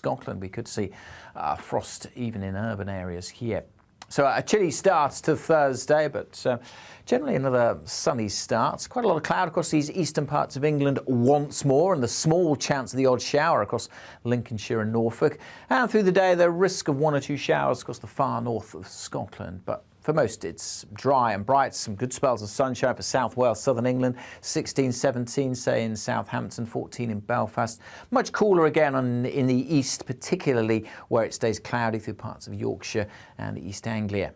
Scotland. We could see frost even in urban areas here. So a chilly start to Thursday, but generally another sunny start. Quite a lot of cloud across these eastern parts of England once more, and the small chance of the odd shower across Lincolnshire and Norfolk. And through the day, the risk of 1 or 2 showers across the far north of Scotland. But for most, it's dry and bright. Some good spells of sunshine for South Wales, southern England. 16, 17, say, in Southampton, 14 in Belfast. Much cooler again in the east, particularly where it stays cloudy through parts of Yorkshire and East Anglia.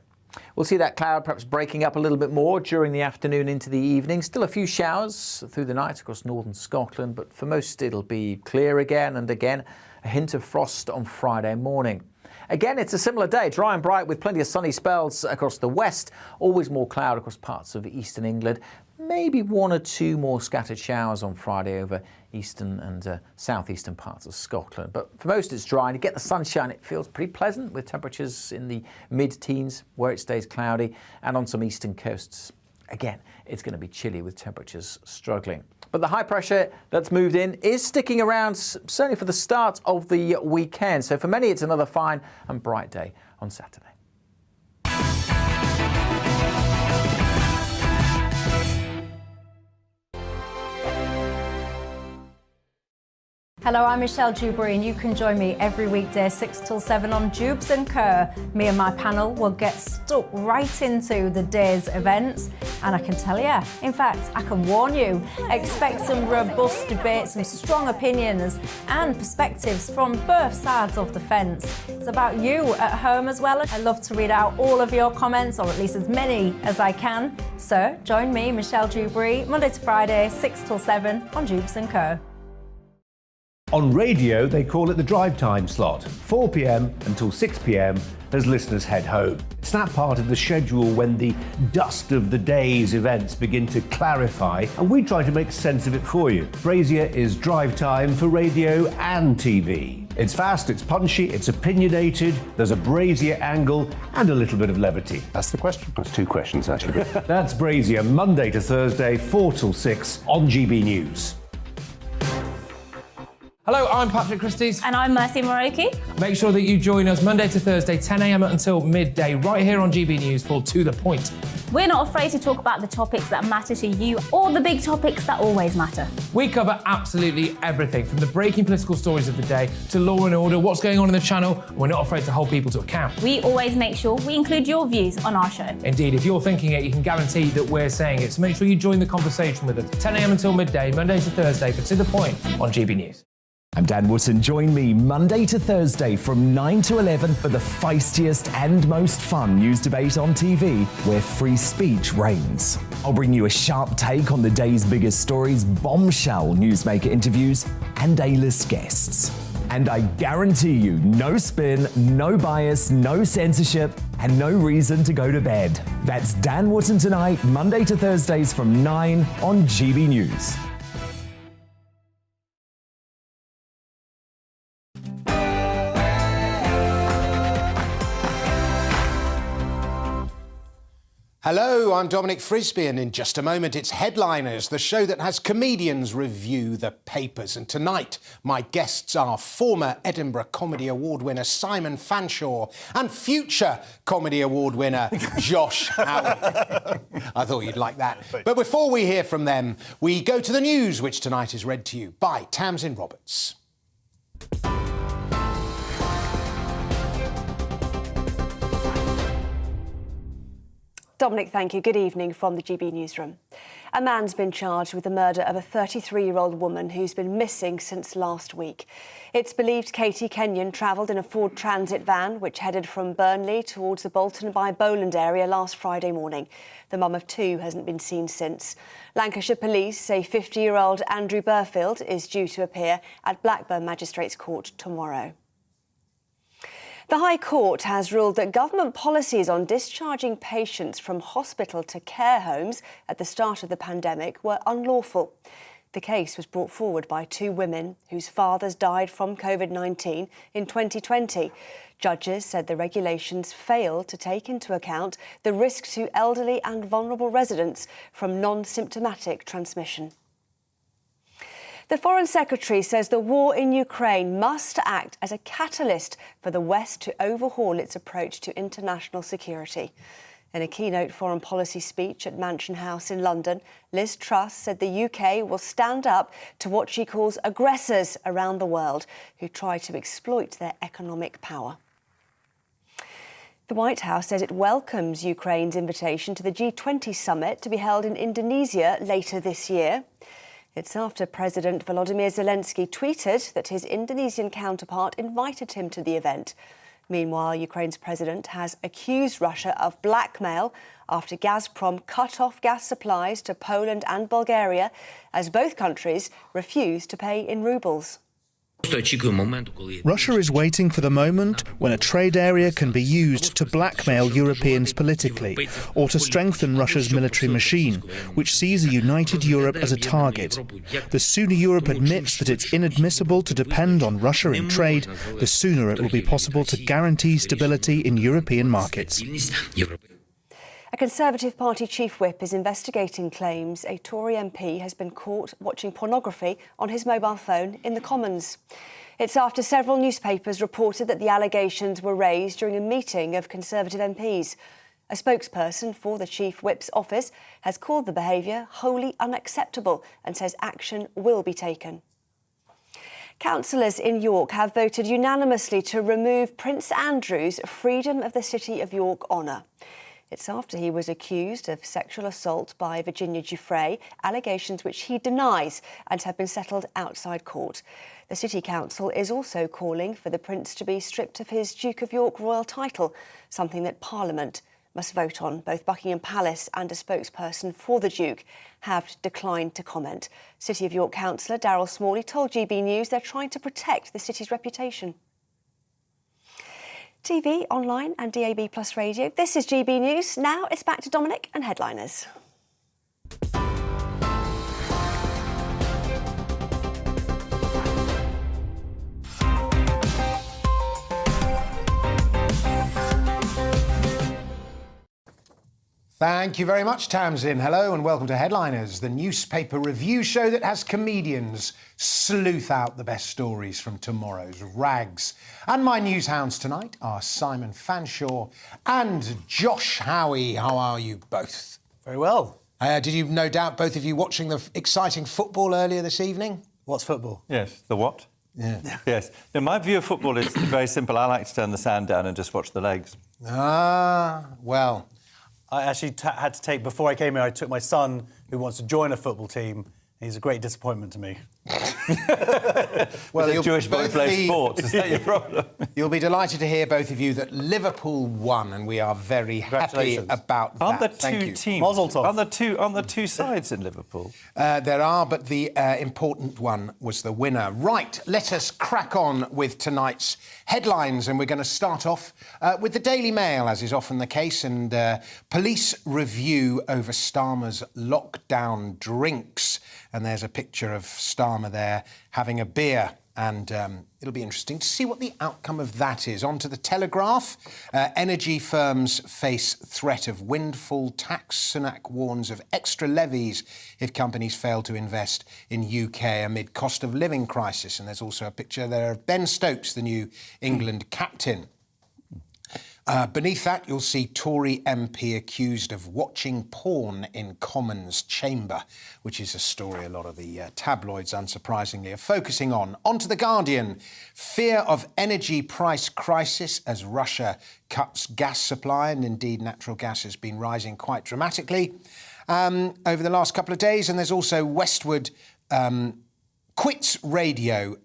We'll see that cloud perhaps breaking up a little bit more during the afternoon into the evening. Still a few showers through the night across northern Scotland, but for most it'll be clear again, and again a hint of frost on Friday morning. Again, it's a similar day, dry and bright with plenty of sunny spells across the west, always more cloud across parts of eastern England. Maybe 1 or 2 more scattered showers on Friday over eastern and southeastern parts of Scotland. But for most it's dry, and you get the sunshine. It feels pretty pleasant with temperatures in the mid-teens where it stays cloudy, and on some eastern coasts. Again, it's going to be chilly with temperatures struggling. But the high pressure that's moved in is sticking around, certainly for the start of the weekend. So for many, it's another fine and bright day on Saturday. Hello, I'm Michelle Dewberry, and you can join me every weekday 6 till 7 on Jubes and Kerr. Me and my panel will get stuck right into the day's events, and I can tell you, in fact, I can warn you, expect some robust debates, some strong opinions and perspectives from both sides of the fence. It's about you at home as well. I love to read out all of your comments, or at least as many as I can. So join me, Michelle Dewberry, Monday to Friday, 6 till 7 on Jubes and Kerr. On radio, they call it the drive time slot, 4 p.m. until 6 p.m. as listeners head home. It's that part of the schedule when the dust of the day's events begin to clarify, and we try to make sense of it for you. Brazier is drive time for radio and TV. It's fast, it's punchy, it's opinionated, there's a Brazier angle and a little bit of levity. That's the question. That's 2 questions, actually. That's Brazier, Monday to Thursday, 4 till 6 on GB News. Hello, I'm Patrick Christie's. And I'm Mercy Moroki. Make sure that you join us Monday to Thursday, 10 a.m. until midday, right here on GB News for To The Point. We're not afraid to talk about the topics that matter to you, or the big topics that always matter. We cover absolutely everything, from the breaking political stories of the day to law and order, what's going on in the channel. We're not afraid to hold people to account. We always make sure we include your views on our show. Indeed, if you're thinking it, you can guarantee that we're saying it. So make sure you join the conversation with us, 10 a.m. until midday, Monday to Thursday, for To The Point on GB News. I'm Dan Wootton. Join me Monday to Thursday from 9 to 11 for the feistiest and most fun news debate on TV, where free speech reigns. I'll bring you a sharp take on the day's biggest stories, bombshell newsmaker interviews, and A-list guests. And I guarantee you, no spin, no bias, no censorship, and no reason to go to bed. That's Dan Wootton tonight, Monday to Thursdays from 9 on GB News. Hello, I'm Dominic Frisby, and in just a moment it's Headliners, the show that has comedians review the papers. And tonight, my guests are former Edinburgh Comedy Award winner Simon Fanshawe and future Comedy Award winner Josh Howard. I thought you'd like that. But before we hear from them, we go to the news, which tonight is read to you by Tamsin Roberts. Dominic, thank you. Good evening from the GB Newsroom. A man's been charged with the murder of a 33-year-old woman who's been missing since last week. It's believed Katie Kenyon travelled in a Ford Transit van which headed from Burnley towards the Bolton by Bowland area last Friday morning. The mum of 2 hasn't been seen since. Lancashire police say 50-year-old Andrew Burfield is due to appear at Blackburn Magistrates Court tomorrow. The High Court has ruled that government policies on discharging patients from hospital to care homes at the start of the pandemic were unlawful. The case was brought forward by 2 women whose fathers died from COVID-19 in 2020. Judges said the regulations failed to take into account the risk to elderly and vulnerable residents from non-symptomatic transmission. The Foreign Secretary says the war in Ukraine must act as a catalyst for the West to overhaul its approach to international security. In a keynote foreign policy speech at Mansion House in London, Liz Truss said the UK will stand up to what she calls aggressors around the world who try to exploit their economic power. The White House says it welcomes Ukraine's invitation to the G20 summit to be held in Indonesia later this year. It's after President Volodymyr Zelensky tweeted that his Indonesian counterpart invited him to the event. Meanwhile, Ukraine's president has accused Russia of blackmail after Gazprom cut off gas supplies to Poland and Bulgaria as both countries refused to pay in rubles. Russia is waiting for the moment when a trade area can be used to blackmail Europeans politically or to strengthen Russia's military machine, which sees a united Europe as a target. The sooner Europe admits that it's inadmissible to depend on Russia in trade, the sooner it will be possible to guarantee stability in European markets. A Conservative Party chief whip is investigating claims a Tory MP has been caught watching pornography on his mobile phone in the Commons. It's after several newspapers reported that the allegations were raised during a meeting of Conservative MPs. A spokesperson for the chief whip's office has called the behaviour wholly unacceptable and says action will be taken. Councillors in York have voted unanimously to remove Prince Andrew's Freedom of the City of York honour. It's after he was accused of sexual assault by Virginia Giuffre, allegations which he denies and have been settled outside court. The City Council is also calling for the Prince to be stripped of his Duke of York royal title, something that Parliament must vote on. Both Buckingham Palace and a spokesperson for the Duke have declined to comment. City of York councillor Daryl Smalley told GB News they're trying to protect the city's reputation. TV, online and DAB+ radio. This is GB News. Now it's back to Dominic and headliners. Thank you very much, Tamsin. Hello and welcome to Headliners, the newspaper review show that has comedians sleuth out the best stories from tomorrow's rags. And my news hounds tonight are Simon Fanshawe and Josh Howie. How are you both? Very well. Did you, no doubt, both of you watching the exciting football earlier this evening? What's football? Yes, the what? Yeah. Yes. No, my view of football is very simple. I like to turn the sound down and just watch the legs. Well... I actually had to take, before I came here, I took my son, who wants to join a football team. He's a great disappointment to me. Well, a Jewish boy plays sports. Is that your problem? You'll be delighted to hear, both of you, that Liverpool won, and we are very happy about that. Aren't there two teams? Mazel tov. Aren't there two sides in Liverpool? There are, but the important one was the winner. Right, let us crack on with tonight's headlines, and we're going to start off with the Daily Mail, as is often the case, and police review over Starmer's lockdown drinks. And there's a picture of Starmer there having a beer, and it'll be interesting to see what the outcome of that is. On to the Telegraph. Energy firms face threat of windfall tax. Sunak warns of extra levies if companies fail to invest in UK amid cost of living crisis. And there's also a picture there of Ben Stokes, the new England captain. Beneath that, you'll see Tory MP accused of watching porn in Commons chamber, which is a story a lot of the tabloids, unsurprisingly, are focusing on. On to The Guardian. Fear of energy price crisis as Russia cuts gas supply, and indeed natural gas has been rising quite dramatically over the last couple of days. And there's also Westwood quits radio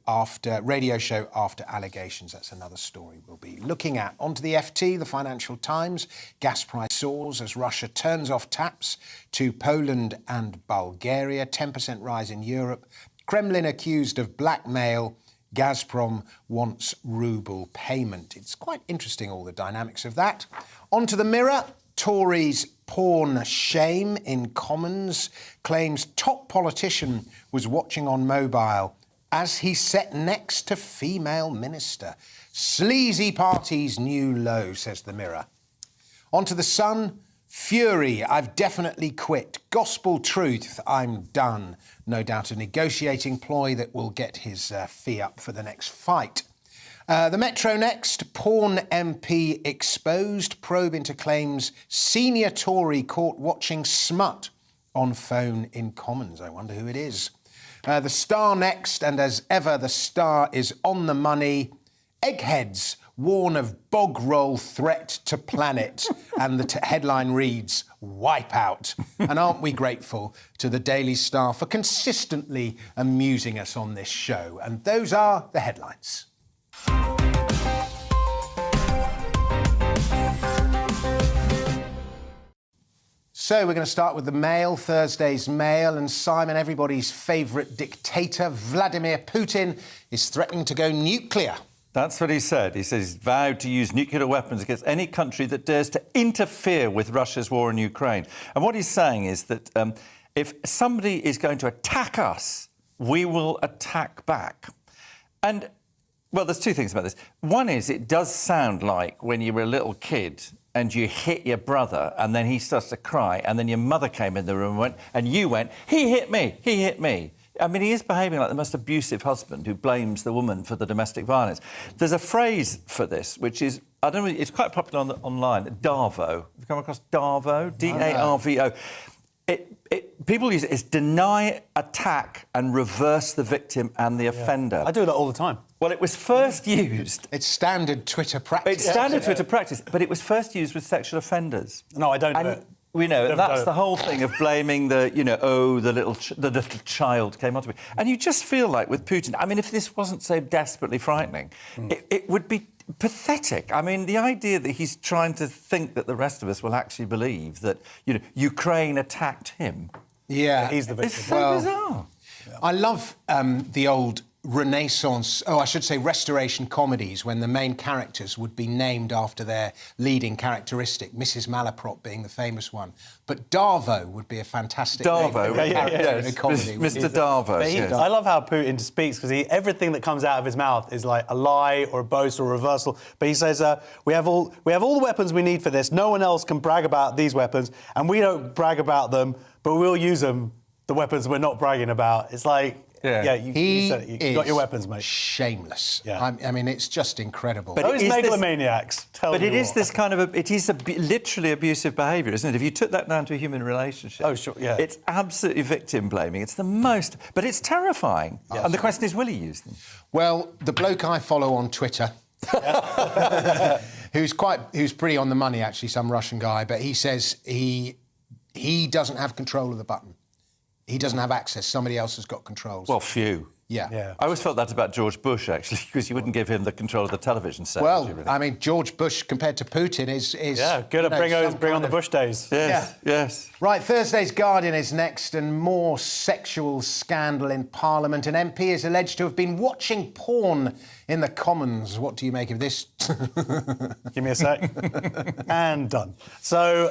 show after allegations. That's another story we'll be looking at. On to the FT, the Financial Times. Gas price soars as Russia turns off taps to Poland and Bulgaria. 10% rise in Europe. Kremlin accused of blackmail. Gazprom wants ruble payment. It's quite interesting, all the dynamics of that. On to the Mirror. Tories porn shame in Commons, claims top politician was watching on mobile as he sat next to female minister. Sleazy party's new low, says the Mirror. On to the Sun. Fury, I've definitely quit. Gospel truth, I'm done. No doubt a negotiating ploy that will get his fee up for the next fight. The Metro next, porn MP exposed, probe into claims senior Tory caught watching smut on phone in Commons. I wonder who it is. The Star next, and as ever, the Star is on the money. Eggheads warn of bog roll threat to planet, and the headline reads, wipe out. And aren't we grateful to the Daily Star for consistently amusing us on this show? And those are the headlines. So we're going to start with the Mail, Thursday's Mail, and Simon, everybody's favourite dictator, Vladimir Putin, is threatening to go nuclear. That's what he said. He says he's vowed to use nuclear weapons against any country that dares to interfere with Russia's war in Ukraine. And what he's saying is that if somebody is going to attack us, we will attack back. And, well, there's two things about this. One is it does sound like when you were a little kid and you hit your brother and then he starts to cry and then your mother came in the room and you went, he hit me, he hit me. I mean, he is behaving like the most abusive husband who blames the woman for the domestic violence. There's a phrase for this, which is, I don't know, it's quite popular online, Darvo. Have you come across Darvo? D-A-R-V-O. People use it as deny, attack and reverse the victim and the offender. I do that all the time. Well, it was first used... It's standard Twitter practice. It's standard Twitter practice, but it was first used with sexual offenders. No, I don't do it. We know, and that's the whole thing of blaming the, the little child came onto me. And you just feel like with Putin, I mean, if this wasn't so desperately frightening, it would be pathetic. I mean, the idea that he's trying to think that the rest of us will actually believe that, Ukraine attacked him. Yeah. He's the victim. It's so bizarre. I love the old restoration comedies when the main characters would be named after their leading characteristic, Mrs. Malaprop being the famous one. But Darvo would be a fantastic name for a character in a comedy. Mr. Darvo. Yes. I love how Putin speaks because everything that comes out of his mouth is like a lie or a boast or a reversal. But he says, we have all the weapons we need for this. No one else can brag about these weapons, and we don't brag about them, but we'll use them, the weapons we're not bragging about. It's like... Yeah, you said it. You got your weapons, mate. Shameless. Yeah. I mean, it's just incredible. But those megalomaniacs. But it is this kind of literally abusive behaviour, isn't it? If you took that down to a human relationship, it's absolutely victim blaming. It's the most, but it's terrifying. Yes. And the question is, will he use them? Well, the bloke I follow on Twitter, who's pretty on the money actually, some Russian guy, but he says he doesn't have control of the button. He doesn't have access. Somebody else has got controls. Well, few. Yeah. I always felt that about George Bush, actually, because you wouldn't give him the control of the television set. Well, I mean, George Bush compared to Putin is good at bring on the Bush days. Yes. Right, Thursday's Guardian is next, and more sexual scandal in Parliament. An MP is alleged to have been watching porn in the Commons. What do you make of this? Give me a sec. And done. So,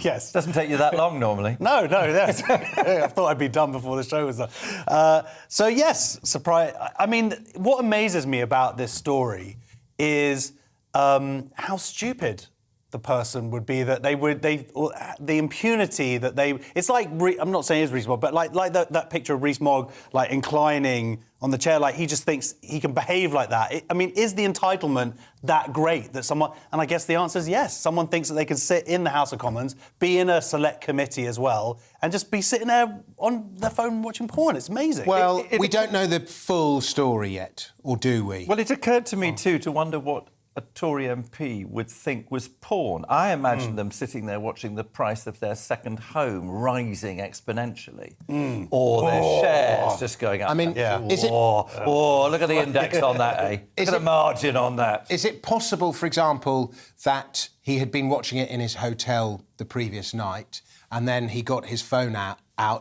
yes. Doesn't take you that long normally. No. I thought I'd be done before the show was done. So, yes, surprise. I mean, what amazes me about this story is how stupid the person would be, that the impunity that they... It's like, I'm not saying it's Rees Mogg, but like that picture of Rees Mogg, like, inclining on the chair, like, he just thinks he can behave like that. Is the entitlement that great that someone... And I guess the answer is yes. Someone thinks that they can sit in the House of Commons, be in a select committee as well, and just be sitting there on their phone watching porn. It's amazing. Well, we don't know the full story yet, or do we? Well, it occurred to me, too, to wonder what a Tory MP would think was porn. I imagine them sitting there watching the price of their second home rising exponentially, or their shares just going up. I mean, is it... look at the index on that, eh? Look at the margin on that. Is it possible, for example, that he had been watching it in his hotel the previous night, and then he got his phone out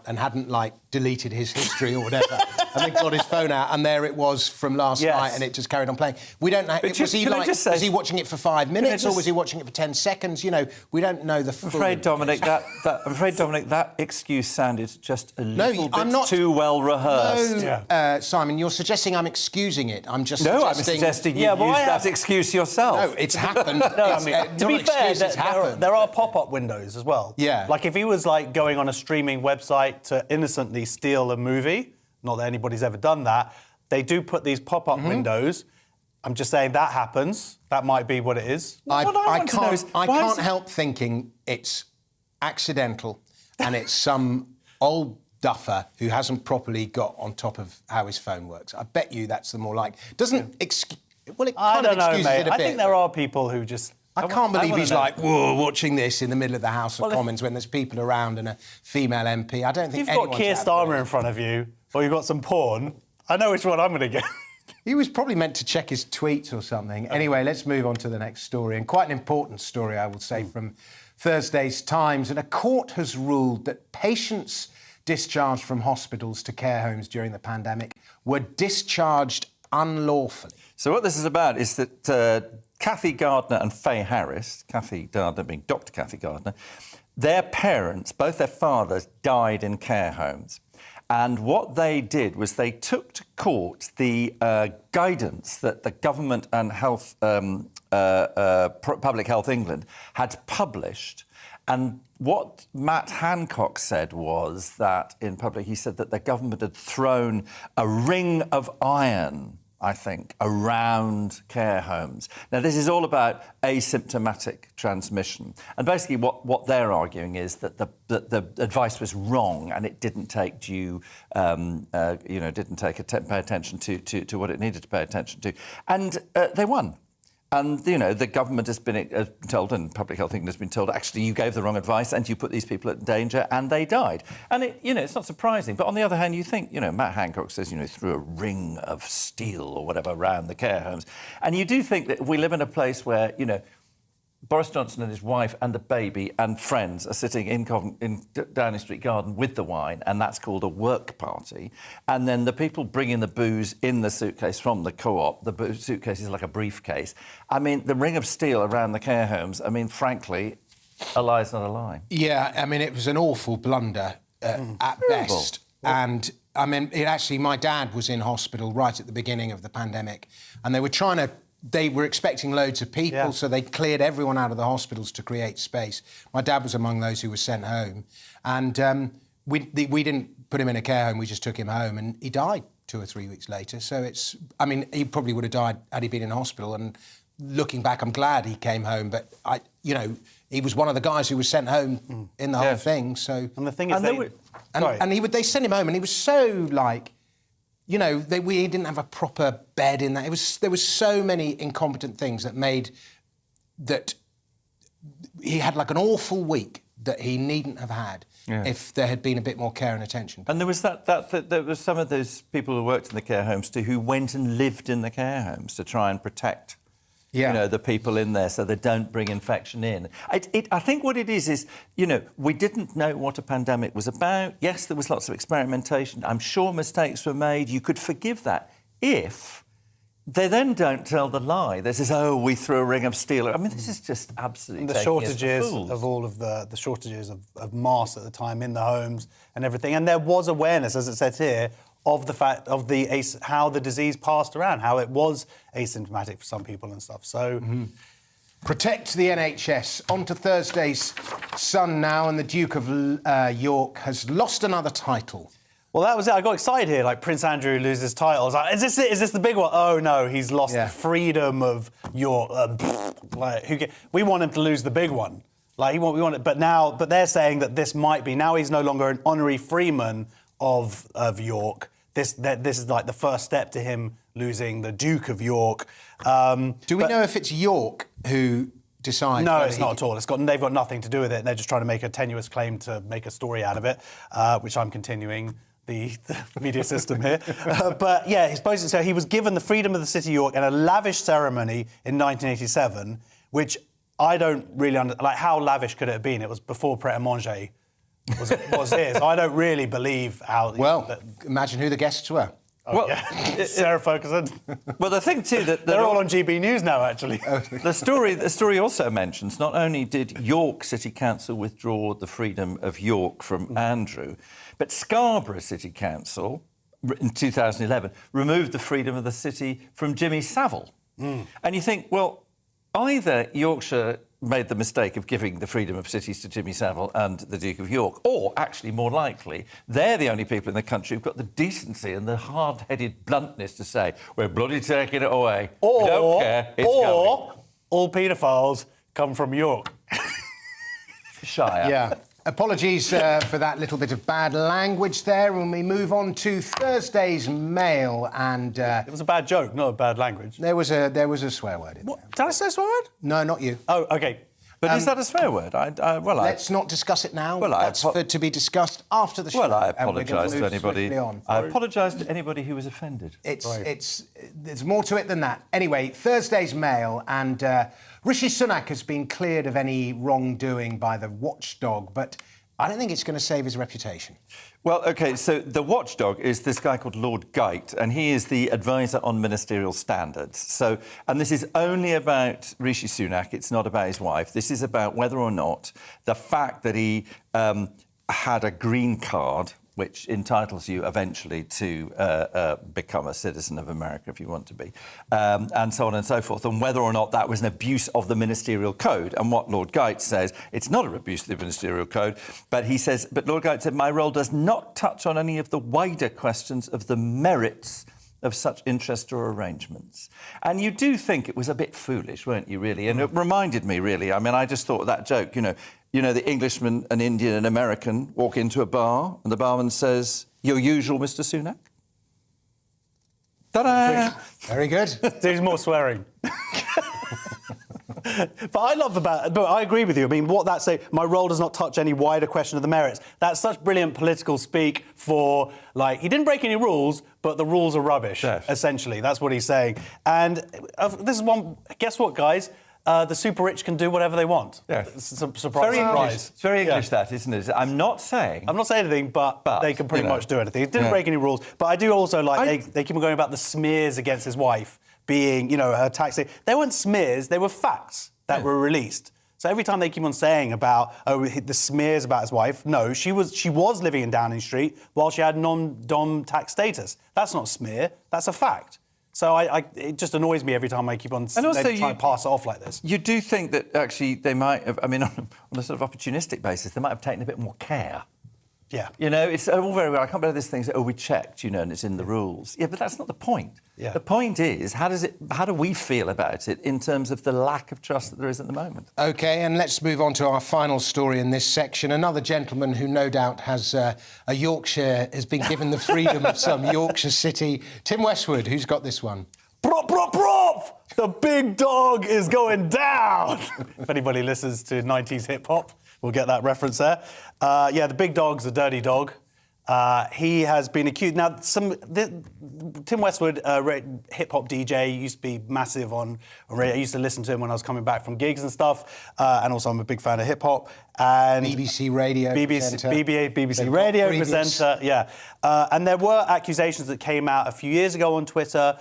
and hadn't, deleted his history or whatever, and then got his phone out, and there it was from last night, and it just carried on playing. We don't know. Was he watching it for 5 minutes, or was he watching it for 10 seconds? You know, we don't know the full... I'm afraid, Dominic, that excuse sounded just a little bit too well rehearsed. No, Simon, you're suggesting I'm excusing it. I'm just I'm suggesting you use that excuse yourself. No, it's happened. To be fair, there are pop-up windows as well. Yeah. Like if he was like going on a streaming website to innocently steal a movie, not that anybody's ever done that, they do put these pop-up windows. I'm just saying that happens. That might be what it is. I can't help thinking it's accidental and it's some old duffer who hasn't properly got on top of how his phone works. I bet you that's the more like... I don't know, mate. I think there are people who just... I can't believe he's like, whoa, watching this in the middle of the House of Commons when there's people around and a female MP. I don't think you've got Keir Starmer in front of you, or you've got some porn. I know which one I'm going to get. He was probably meant to check his tweets or something. Anyway, let's move on to the next story, and quite an important story, I will say, from Thursday's Times. And a court has ruled that patients discharged from hospitals to care homes during the pandemic were discharged unlawfully. So what this is about is that Kathy Gardner and Faye Harris, Kathy Gardner being Dr. Kathy Gardner, their parents, both their fathers, died in care homes. And what they did was they took to court the guidance that the government and Public Health England had published. And what Matt Hancock said was that, in public, he said that the government had thrown a ring of iron, I think, around care homes. Now, this is all about asymptomatic transmission. And basically what they're arguing is that the advice was wrong and it didn't take due, pay attention to what it needed to pay attention to. And they won. And, you know, the government has been told, and Public Health England has been told, actually, you gave the wrong advice and you put these people at danger, and they died. And, it's not surprising. But on the other hand, you think, Matt Hancock says, through a ring of steel or whatever around the care homes. And you do think that we live in a place where, Boris Johnson and his wife and the baby and friends are sitting in Downing Street Garden with the wine, and that's called a work party. And then the people bringing the booze in the suitcase from the co-op, the suitcase is like a briefcase. I mean, the ring of steel around the care homes, frankly, a lie's not a lie. Yeah, it was an awful blunder at best. And, my dad was in hospital right at the beginning of the pandemic, and they were expecting loads of people, so they cleared everyone out of the hospitals to create space. My dad was among those who were sent home. And we didn't put him in a care home, we just took him home, and he died 2 or 3 weeks later. So he probably would have died had he been in hospital. And looking back, I'm glad he came home. But, he was one of the guys who was sent home in the whole thing. So, and the thing is, they sent him home, and he was so, we didn't have a proper bed in that. There was so many incompetent things that made that he had an awful week that he needn't have had if there had been a bit more care and attention. And there was there was some of those people who worked in the care homes too who went and lived in the care homes to try and protect the people in there so they don't bring infection in. I think what it is, we didn't know what a pandemic was about. Yes, there was lots of experimentation. I'm sure mistakes were made. You could forgive that if they then don't tell the lie. This is, we threw a ring of steel. This is just absolutely the shortages of all of the shortages of masks at the time in the homes and everything. And there was awareness, as it says here, of the fact of how the disease passed around, how it was asymptomatic for some people and stuff. So, protect the NHS. On to Thursday's Sun now, and the Duke of York has lost another title. Well, that was it. I got excited here. Prince Andrew loses title. I was like, is this it? Is this the big one? Oh no, he's lost the freedom of York. We want him to lose the big one. We want it. But they're saying that this might be now. He's no longer an honorary freeman of York. This is the first step to him losing the Duke of York. Do we know if it's York who decides? No, it's not at all. They've got nothing to do with it. They're just trying to make a tenuous claim to make a story out of it, which I'm continuing the media system here. But yeah, so he was given the freedom of the city of York in a lavish ceremony in 1987, which I don't really understand. How lavish could it have been? It was before Pret a Manger was his. I don't really believe how... Well, imagine who the guests were. Oh, well, yeah. Sarah Ferguson. Well, the thing too that they're all on GB News now, actually. The story also mentions not only did York City Council withdraw the freedom of York from Andrew, but Scarborough City Council in 2011 removed the freedom of the city from Jimmy Savile. And you think, well, either Yorkshire made the mistake of giving the freedom of cities to Jimmy Savile and the Duke of York, or, actually, more likely, they're the only people in the country who've got the decency and the hard-headed bluntness to say, we're bloody taking it away. We don't care. It's going. All paedophiles come from York. Shire. Yeah. Apologies for that little bit of bad language there. When we move on to Thursday's Mail, and it was a bad joke, not a bad language. There was a swear word in there. Did I say a swear word? No, not you. Oh, OK. But is that a swear word? Let's not discuss it now. Well, that's to be discussed after the show. Well, I apologise to anybody. I apologise to anybody who was offended. There's more to it than that. Anyway, Thursday's Mail, and Rishi Sunak has been cleared of any wrongdoing by the watchdog, but I don't think it's going to save his reputation. Well, OK, so the watchdog is this guy called Lord Geit, and he is the advisor on ministerial standards. So, and this is only about Rishi Sunak, it's not about his wife. This is about whether or not the fact that he had a green card, which entitles you eventually to become a citizen of America if you want to be, and so on and so forth, and whether or not that was an abuse of the ministerial code. And what Lord Geit says, it's not an abuse of the ministerial code, but he says, but Lord Geit said, my role does not touch on any of the wider questions of the merits of such interest or arrangements. And you do think it was a bit foolish, weren't you, really? And it reminded me, really, I mean, I just thought of that joke, you know, the Englishman, an Indian, an American walk into a bar and the barman says, your usual, Mr. Sunak? Ta-da! Very good. There's more swearing. But I agree with you. I mean, what that say, my role does not touch any wider question of the merits. That's such brilliant political speak for, like, he didn't break any rules, but the rules are rubbish, essentially. That's what he's saying. And this is one, guess what, guys? The super rich can do whatever they want. Yeah. Surprise. It's very English, that, isn't it? I'm not saying anything, but they can pretty much do anything. He didn't break any rules. But I do also like, they keep on going about the smears against his wife being, her tax. They weren't smears, they were facts that were released. So every time they keep on saying about, the smears about his wife, no, she was living in Downing Street while she had non-dom tax status. That's not a smear, that's a fact. So it just annoys me every time I keep on trying to pass it off like this. You do think that actually they might have, I mean, on a sort of opportunistic basis, they might have taken a bit more care. Yeah. It's all very well. I can't believe this thing that, we checked, and it's in the rules. Yeah, but that's not the point. Yeah. The point is, how do we feel about it in terms of the lack of trust that there is at the moment? OK, and let's move on to our final story in this section. Another gentleman who no doubt has has been given the freedom of some Yorkshire city. Tim Westwood, who's got this one? Prop, prop, prop! The big dog is going down! If anybody listens to 90s hip-hop, we'll get that reference there. The big dog's a dirty dog. He has been accused. Now, Tim Westwood, hip-hop DJ, used to be massive on radio. I used to listen to him when I was coming back from gigs and stuff. And also, I'm a big fan of hip-hop. And BBC Radio presenter. BBC Radio presenter, yeah. And there were accusations that came out a few years ago on Twitter.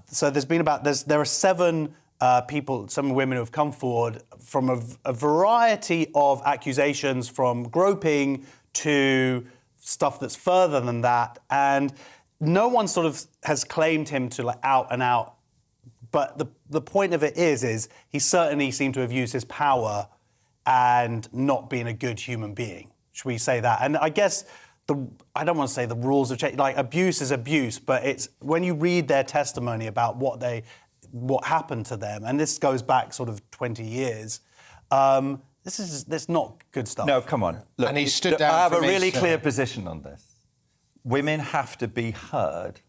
So there are 7 some women who have come forward from a variety of accusations, from groping to stuff that's further than that, and no one sort of has claimed him to out and out. But the point of it is he certainly seemed to have used his power and not been a good human being. Should we say that? And I guess I don't want to say the rules have changed. Like, abuse is abuse, but it's when you read their testimony about what happened to them, and this goes back sort of 20 years. This not good stuff. No, come on. Look, and he stood down. I have a really clear position on this. Women have to be heard,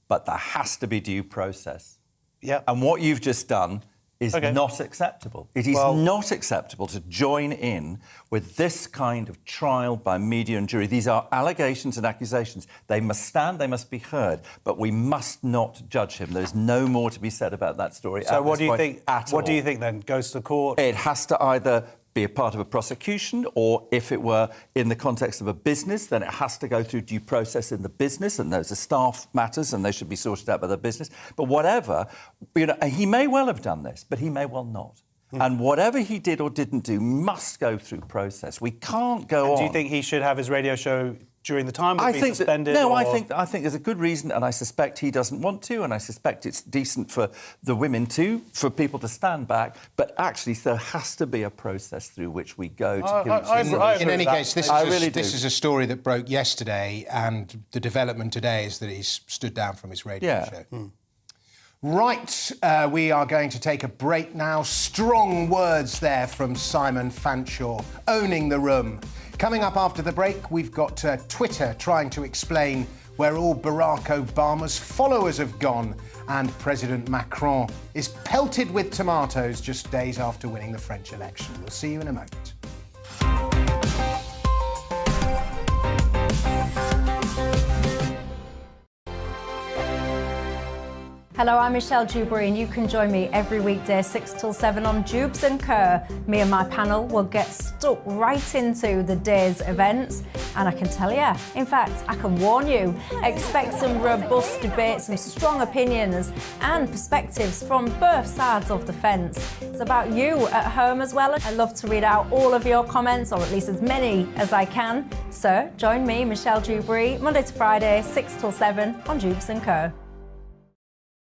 but there has to be due process. Yeah. And what you've just done is not acceptable. It is not acceptable to join in with this kind of trial by media and jury. These are allegations and accusations. They must stand, they must be heard, but we must not judge him. There's no more to be said about that story. So what do you think? What do you think then? Goes to court? It has to either be a part of a prosecution, or if it were in the context of a business, then it has to go through due process in the business, and those are staff matters, and they should be sorted out by the business. But whatever, he may well have done this, but he may well not. And whatever he did or didn't do must go through process. We can't go on. Do you think he should have his radio show during the time? I think suspended? I think there's a good reason, and I suspect he doesn't want to, and I suspect it's decent for the women too, for people to stand back. But actually, there has to be a process through which we go to. In any case, this is a story that broke yesterday, and the development today is that he's stood down from his radio show. Right, we are going to take a break now. Strong words there from Simon Fanshawe, owning the room. Coming up after the break, we've got Twitter trying to explain where all Barack Obama's followers have gone, and President Macron is pelted with tomatoes just days after winning the French election. We'll see you in a moment. Hello, I'm Michelle Dewberry, and you can join me every weekday 6 till 7 on Jubes and Kerr. Me and my panel will get stuck right into the day's events, and I can tell you, in fact, I can warn you, expect some robust debates, some strong opinions and perspectives from both sides of the fence. It's about you at home as well. I love to read out all of your comments, or at least as many as I can. So join me, Michelle Dewberry, Monday to Friday, 6 till 7 on Jubes and Kerr.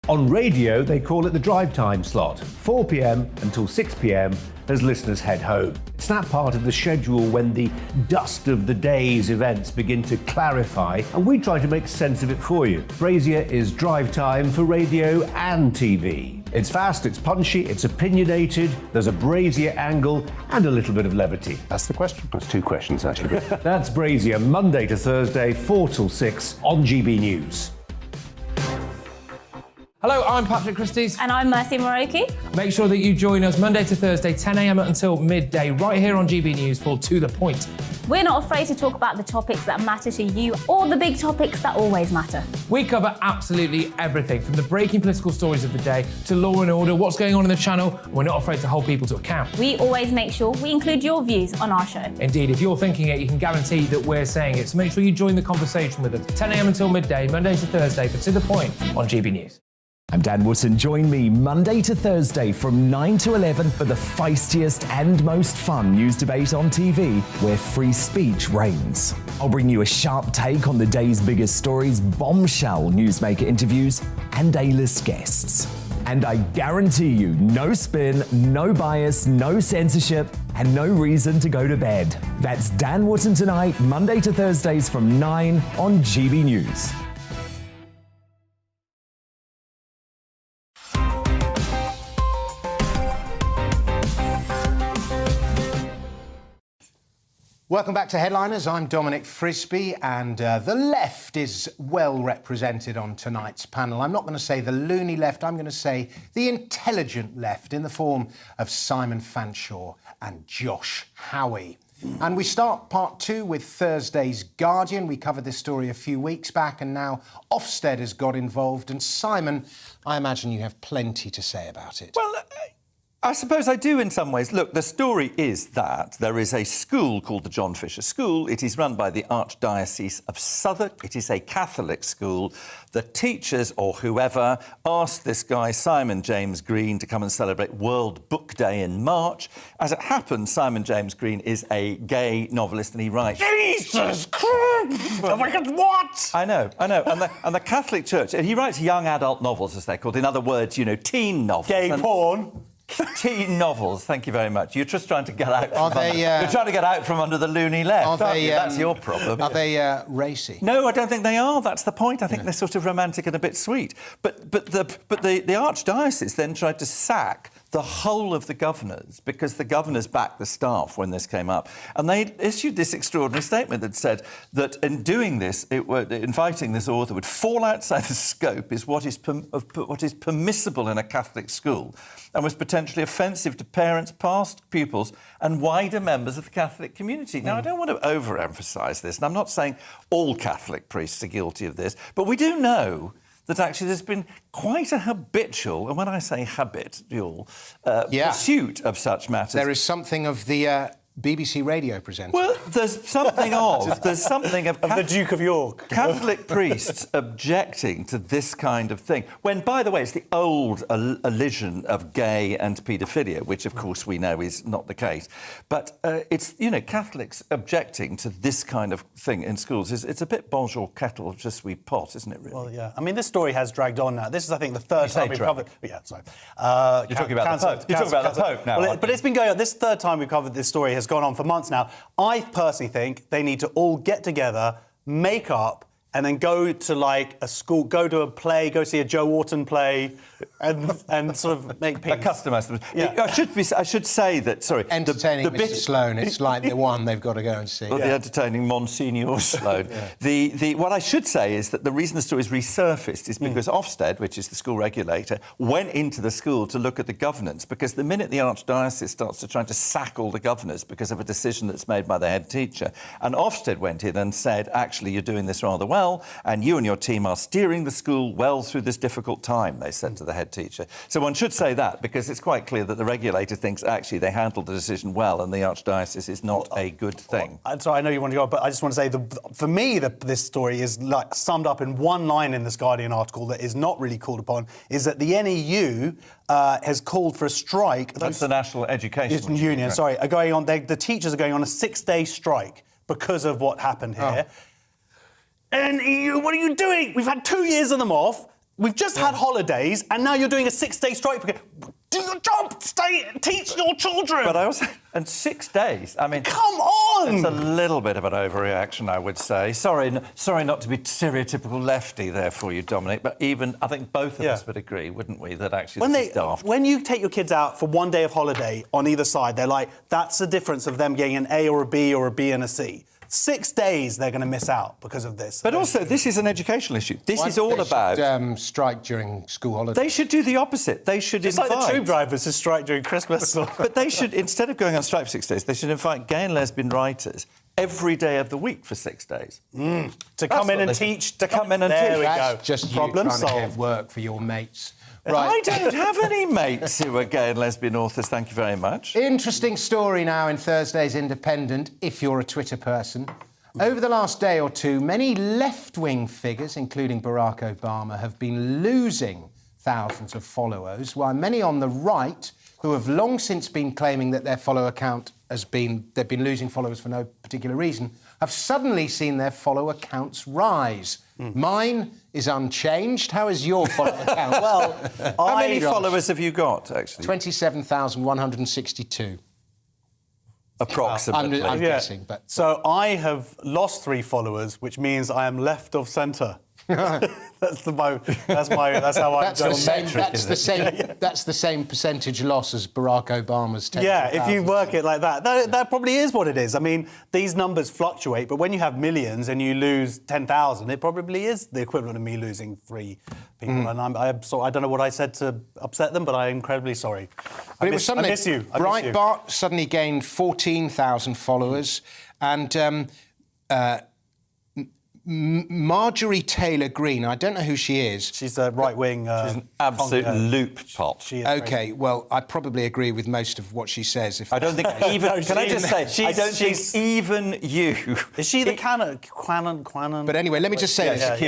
On radio, they call it the drive time slot, 4 p.m. until 6 p.m. as listeners head home. It's that part of the schedule when the dust of the day's events begin to clarify, and we try to make sense of it for you. Brazier is drive time for radio and TV. It's fast, it's punchy, it's opinionated, there's a Brazier angle and a little bit of levity. That's the question. That's two questions, actually. That's Brazier, Monday to Thursday, 4 till 6 on GB News. Hello, I'm Patrick Christie's. And I'm Mercy Moroki. Make sure that you join us Monday to Thursday, 10 a.m. until midday, right here on GB News for To The Point. We're not afraid to talk about the topics that matter to you, or the big topics that always matter. We cover absolutely everything, from the breaking political stories of the day to law and order, what's going on in the channel. We're not afraid to hold people to account. We always make sure we include your views on our show. Indeed, if you're thinking it, you can guarantee that we're saying it. So make sure you join the conversation with us, 10 a.m. until midday, Monday to Thursday, for To The Point on GB News. I'm Dan Wootton. Join me Monday to Thursday from 9 to 11 for the feistiest and most fun news debate on TV, where free speech reigns. I'll bring you a sharp take on the day's biggest stories, bombshell newsmaker interviews, and A-list guests. And I guarantee you, no spin, no bias, no censorship, and no reason to go to bed. That's Dan Wootton tonight, Monday to Thursdays from 9 on GB News. Welcome back to Headliners. I'm Dominic Frisby, and the left is well represented on tonight's panel. I'm not going to say the loony left, I'm going to say the intelligent left, in the form of Simon Fanshawe and Josh Howie. And we start part two with Thursday's Guardian. We covered this story a few weeks back, and now Ofsted has got involved. And Simon, I imagine you have plenty to say about it. Well, I suppose I do in some ways. Look, the story is that there is a school called the John Fisher School. It is run by the Archdiocese of Southwark. It is a Catholic school. The teachers, or whoever, asked this guy, Simon James Green, to come and celebrate World Book Day in March. As it happens, Simon James Green is a gay novelist, and he writes... Jesus Christ! What? I know. And the Catholic Church... He writes young adult novels, as they're called. In other words, teen novels. Gay porn. Teen novels, thank you very much. You're just trying to get out. You're trying to get out from under the loony left. That's your problem. Are they racy? No, I don't think they are. That's the point. I think they're sort of romantic and a bit sweet. But the Archdiocese then tried to sack the whole of the governors, because the governors backed the staff when this came up. And they issued this extraordinary statement that said that in doing this, inviting this author would fall outside the scope of what is permissible in a Catholic school, and was potentially offensive to parents, past pupils, and wider members of the Catholic community. Now, I don't want to overemphasise this, and I'm not saying all Catholic priests are guilty of this, but we do know that actually there's been quite a habitual, and when I say habitual, pursuit of such matters. There is something of the BBC radio presenter. Well, there's something of the Duke of York. Catholic priests objecting to this kind of thing. When, by the way, it's the old elision of gay and paedophilia, which, of course, we know is not the case. But it's, Catholics objecting to this kind of thing in schools. It's a bit bonjour kettle, je suis pot, isn't it, really? Well, yeah. I mean, this story has dragged on now. This is, I think, the third time we've covered... Yeah, sorry. You're talking about the Pope. You're talking about the Pope now. Well, but it's been going on. This third time we've covered this story has gone on for months now. I personally think they need to all get together, make up, and then go to like a school, go to a play, go see a Joe Wharton play, and sort of make peace. A customer. Yeah. I should say that. Sorry, entertaining Mr. Sloan. It's like the one they've got to go and see. Well, the entertaining Monsignor Sloan. What I should say is that the reason the story is resurfaced is because Ofsted, which is the school regulator, went into the school to look at the governance, because the minute the archdiocese starts to try to sack all the governors because of a decision that's made by the head teacher, and Ofsted went in and said, actually, you're doing this rather well, and you and your team are steering the school well through this difficult time, they said to the head teacher. So one should say that, because it's quite clear that the regulator thinks actually they handled the decision well and the archdiocese is not a good thing. Sorry, I know you want to go, but I just want to say, for me, this story is like summed up in one line in this Guardian article that is not really called upon, is that the NEU has called for a strike. That's the National Education Union. Sorry, are going on. The teachers are going on a 6-day strike because of what happened here. And what are you doing? We've had 2 years of them off. We've just had holidays, and now you're doing a 6-day strike. Do your job. Teach your children. But I also... And 6 days. I mean... Come on! It's a little bit of an overreaction, I would say. Sorry not to be stereotypical lefty there for you, Dominic, but even... I think both of us would agree, wouldn't we, that actually this is daft. When you take your kids out for 1 day of holiday on either side, they're like, that's the difference of them getting an A or a B or a B and a C. 6 days they're going to miss out because of this. But also, this is an educational issue. This is all about... strike during school holidays. They should do the opposite. They should invite... It's like the tube drivers who strike during Christmas. But they should, instead of going on strike for 6 days, they should invite gay and lesbian writers every day of the week for 6 days. To come in and teach. To come in and teach. There we go. That's just problem trying solved. to get work for your mates. Right. I don't have any mates who are gay and lesbian authors, thank you very much. Interesting story now in Thursday's Independent, if you're a Twitter person. Over the last day or two, many left-wing figures, including Barack Obama, have been losing thousands of followers, while many on the right, who have long since been claiming that their follower count they've been losing followers for no particular reason, have suddenly seen their follower counts rise. Mine is unchanged. How is your follower count? Well, how many followers have you got, actually? 27,162. Approximately. I'm guessing, but... So I have lost 3 followers, which means I am left of centre. That's how I'm That's the same percentage loss as Barack Obama's 10,000. Yeah, if you work it like that, that probably is what it is. I mean, these numbers fluctuate, but when you have millions and you lose 10,000, it probably is the equivalent of me losing 3 people. And I don't know what I said to upset them, but I'm incredibly sorry. But it was something. I miss you. Breitbart suddenly gained 14,000 followers, and Marjorie Taylor Greene, I don't know who she is. She's a right-wing... she's an absolute loop pot. OK, well, I probably agree with most of what she says. I don't think even... Can I just say, I don't think even you... Is she the Quanon? But anyway, let me just say this.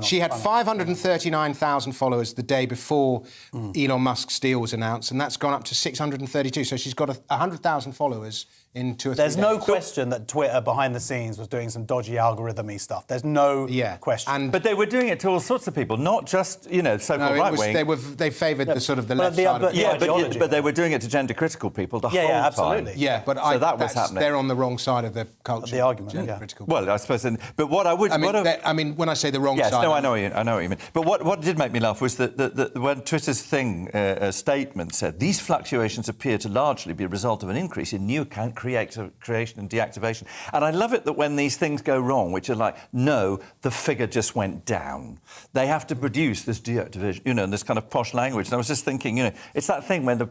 She had 539,000 followers the day before Elon Musk's deal was announced, and that's gone up to 632. So she's got 100,000 followers in 2 or 3 There's days. no question that Twitter, behind the scenes, was doing some dodgy algorithm-y stuff. There's no question. But they were doing it to all sorts of people, not just, so-called right-wing. They favoured the sort of the left side of it. But they were doing it to gender-critical people the whole time. Absolutely. Yeah, but that was happening. They're on the wrong side of the culture. The argument, gender-critical. Well, I suppose... But what I would... I mean, when I say the wrong side... Yes, no, I know what you mean. But what did make me laugh was that when Twitter's statement said, these fluctuations appear to largely be a result of an increase in new account creation and deactivation. And I love it that when these things go wrong, which are like, no, the figure just went down. They have to produce this deactivation, and this kind of posh language. And I was just thinking, it's that thing when the,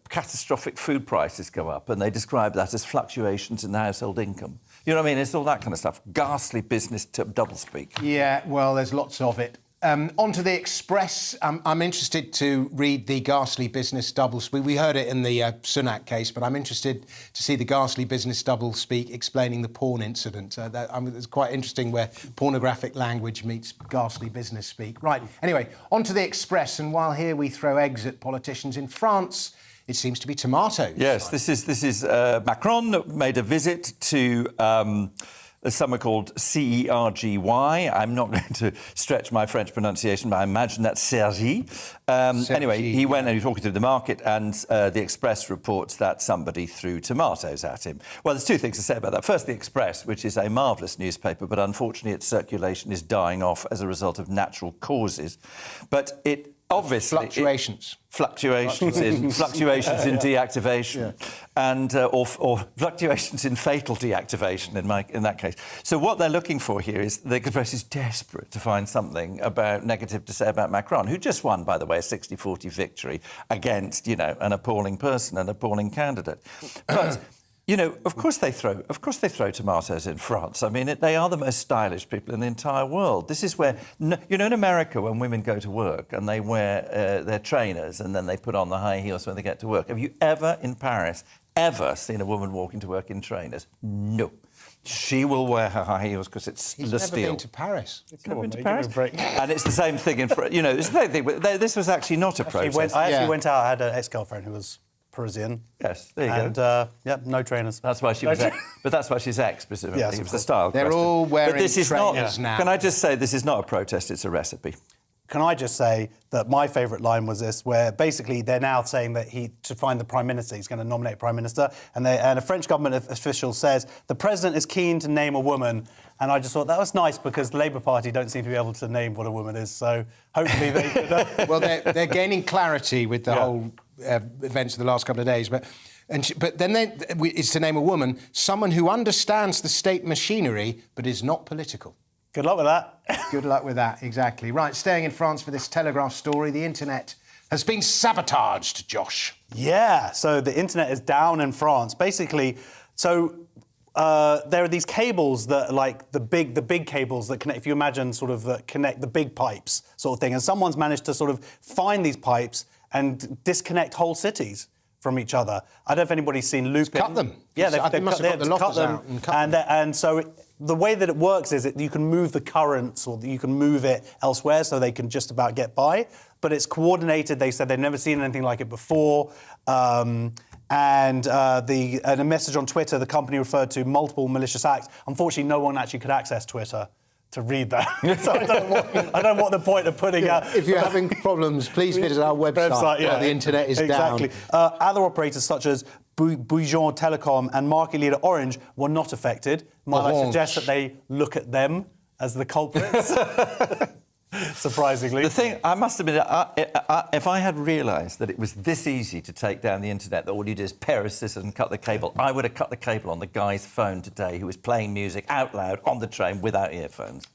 catastrophic food prices go up and they describe that as fluctuations in the household income. You know what I mean? It's all that kind of stuff. Ghastly business doublespeak. Yeah, well, there's lots of it. Onto the Express. I'm interested to read the ghastly business doublespeak. We heard it in the Sunak case, but I'm interested to see the ghastly business doublespeak explaining the porn incident. It's quite interesting where pornographic language meets ghastly business speak. Right, anyway, onto the Express. And while here we throw eggs at politicians, in France, it seems to be tomatoes. Yes, this is Macron made a visit to somewhere called CERGY. I'm not going to stretch my French pronunciation, but I imagine that's Sergi. Anyway, he went and he was walking through the market, and the Express reports that somebody threw tomatoes at him. Well, there's two things to say about that. First, the Express, which is a marvellous newspaper, but unfortunately its circulation is dying off as a result of natural causes. But it obviously fluctuations in deactivation, and or fluctuations in fatal deactivation in that case. So what they're looking for here is the Express is desperate to find something negative to say about Macron, who just won, by the way, a 60-40 victory against an appalling person, an appalling candidate, but. Of course they throw tomatoes in France. I mean, they are the most stylish people in the entire world. This is where, in America, when women go to work and they wear their trainers and then they put on the high heels when they get to work. Have you ever, in Paris, seen a woman walking to work in trainers? No. She will wear her high heels because it's the steel. He's never been to Paris. Never been to Paris? And it's the same thing in France. It's the same thing. This was actually not a protest. I actually went out. I had an ex-girlfriend who was Parisian. Yes, there you go. And no trainers. That's why she was but that's why she's ex, presumably. Yes, it was the style They're question. all wearing trainers now. Can I just say, this is not a protest, it's a recipe. Can I just say that my favourite line was this, where basically they're now saying that to find the Prime Minister, he's going to nominate Prime Minister, and a French government official says, the President is keen to name a woman. And I just thought that was nice because the Labour Party don't seem to be able to name what a woman is, so hopefully they could... Well, they're gaining clarity with the whole events of the last couple of days, but then it's to name a woman, someone who understands the state machinery but is not political. Good luck with that. Good luck with that, exactly. Right, staying in France for this Telegraph story, the internet has been sabotaged, Josh. Yeah, so the internet is down in France. Basically, there are these cables that, like the big cables that connect, if you imagine connect the big pipes sort of thing, and someone's managed to sort of find these pipes and disconnect whole cities from each other. I don't know if anybody's seen Lupin. Cut them. Yeah, they must have got the lockers out and cut them. And so the way that it works is you can move the currents or you can move it elsewhere so they can just about get by. But it's coordinated. They said they've never seen anything like it before. And a message on Twitter, the company referred to multiple malicious acts. Unfortunately, no one actually could access Twitter to read that. So I don't know what the point of putting out... If you're having problems, please visit our website. The internet is down. Exactly. Other operators such as Bouillon Telecom and market leader Orange were not affected. Might I suggest that they look at them as the culprits? Surprisingly. The thing, I must admit, if I had realised that it was this easy to take down the internet, that all you do is pair of scissors and cut the cable, I would have cut the cable on the guy's phone today who was playing music out loud on the train without earphones.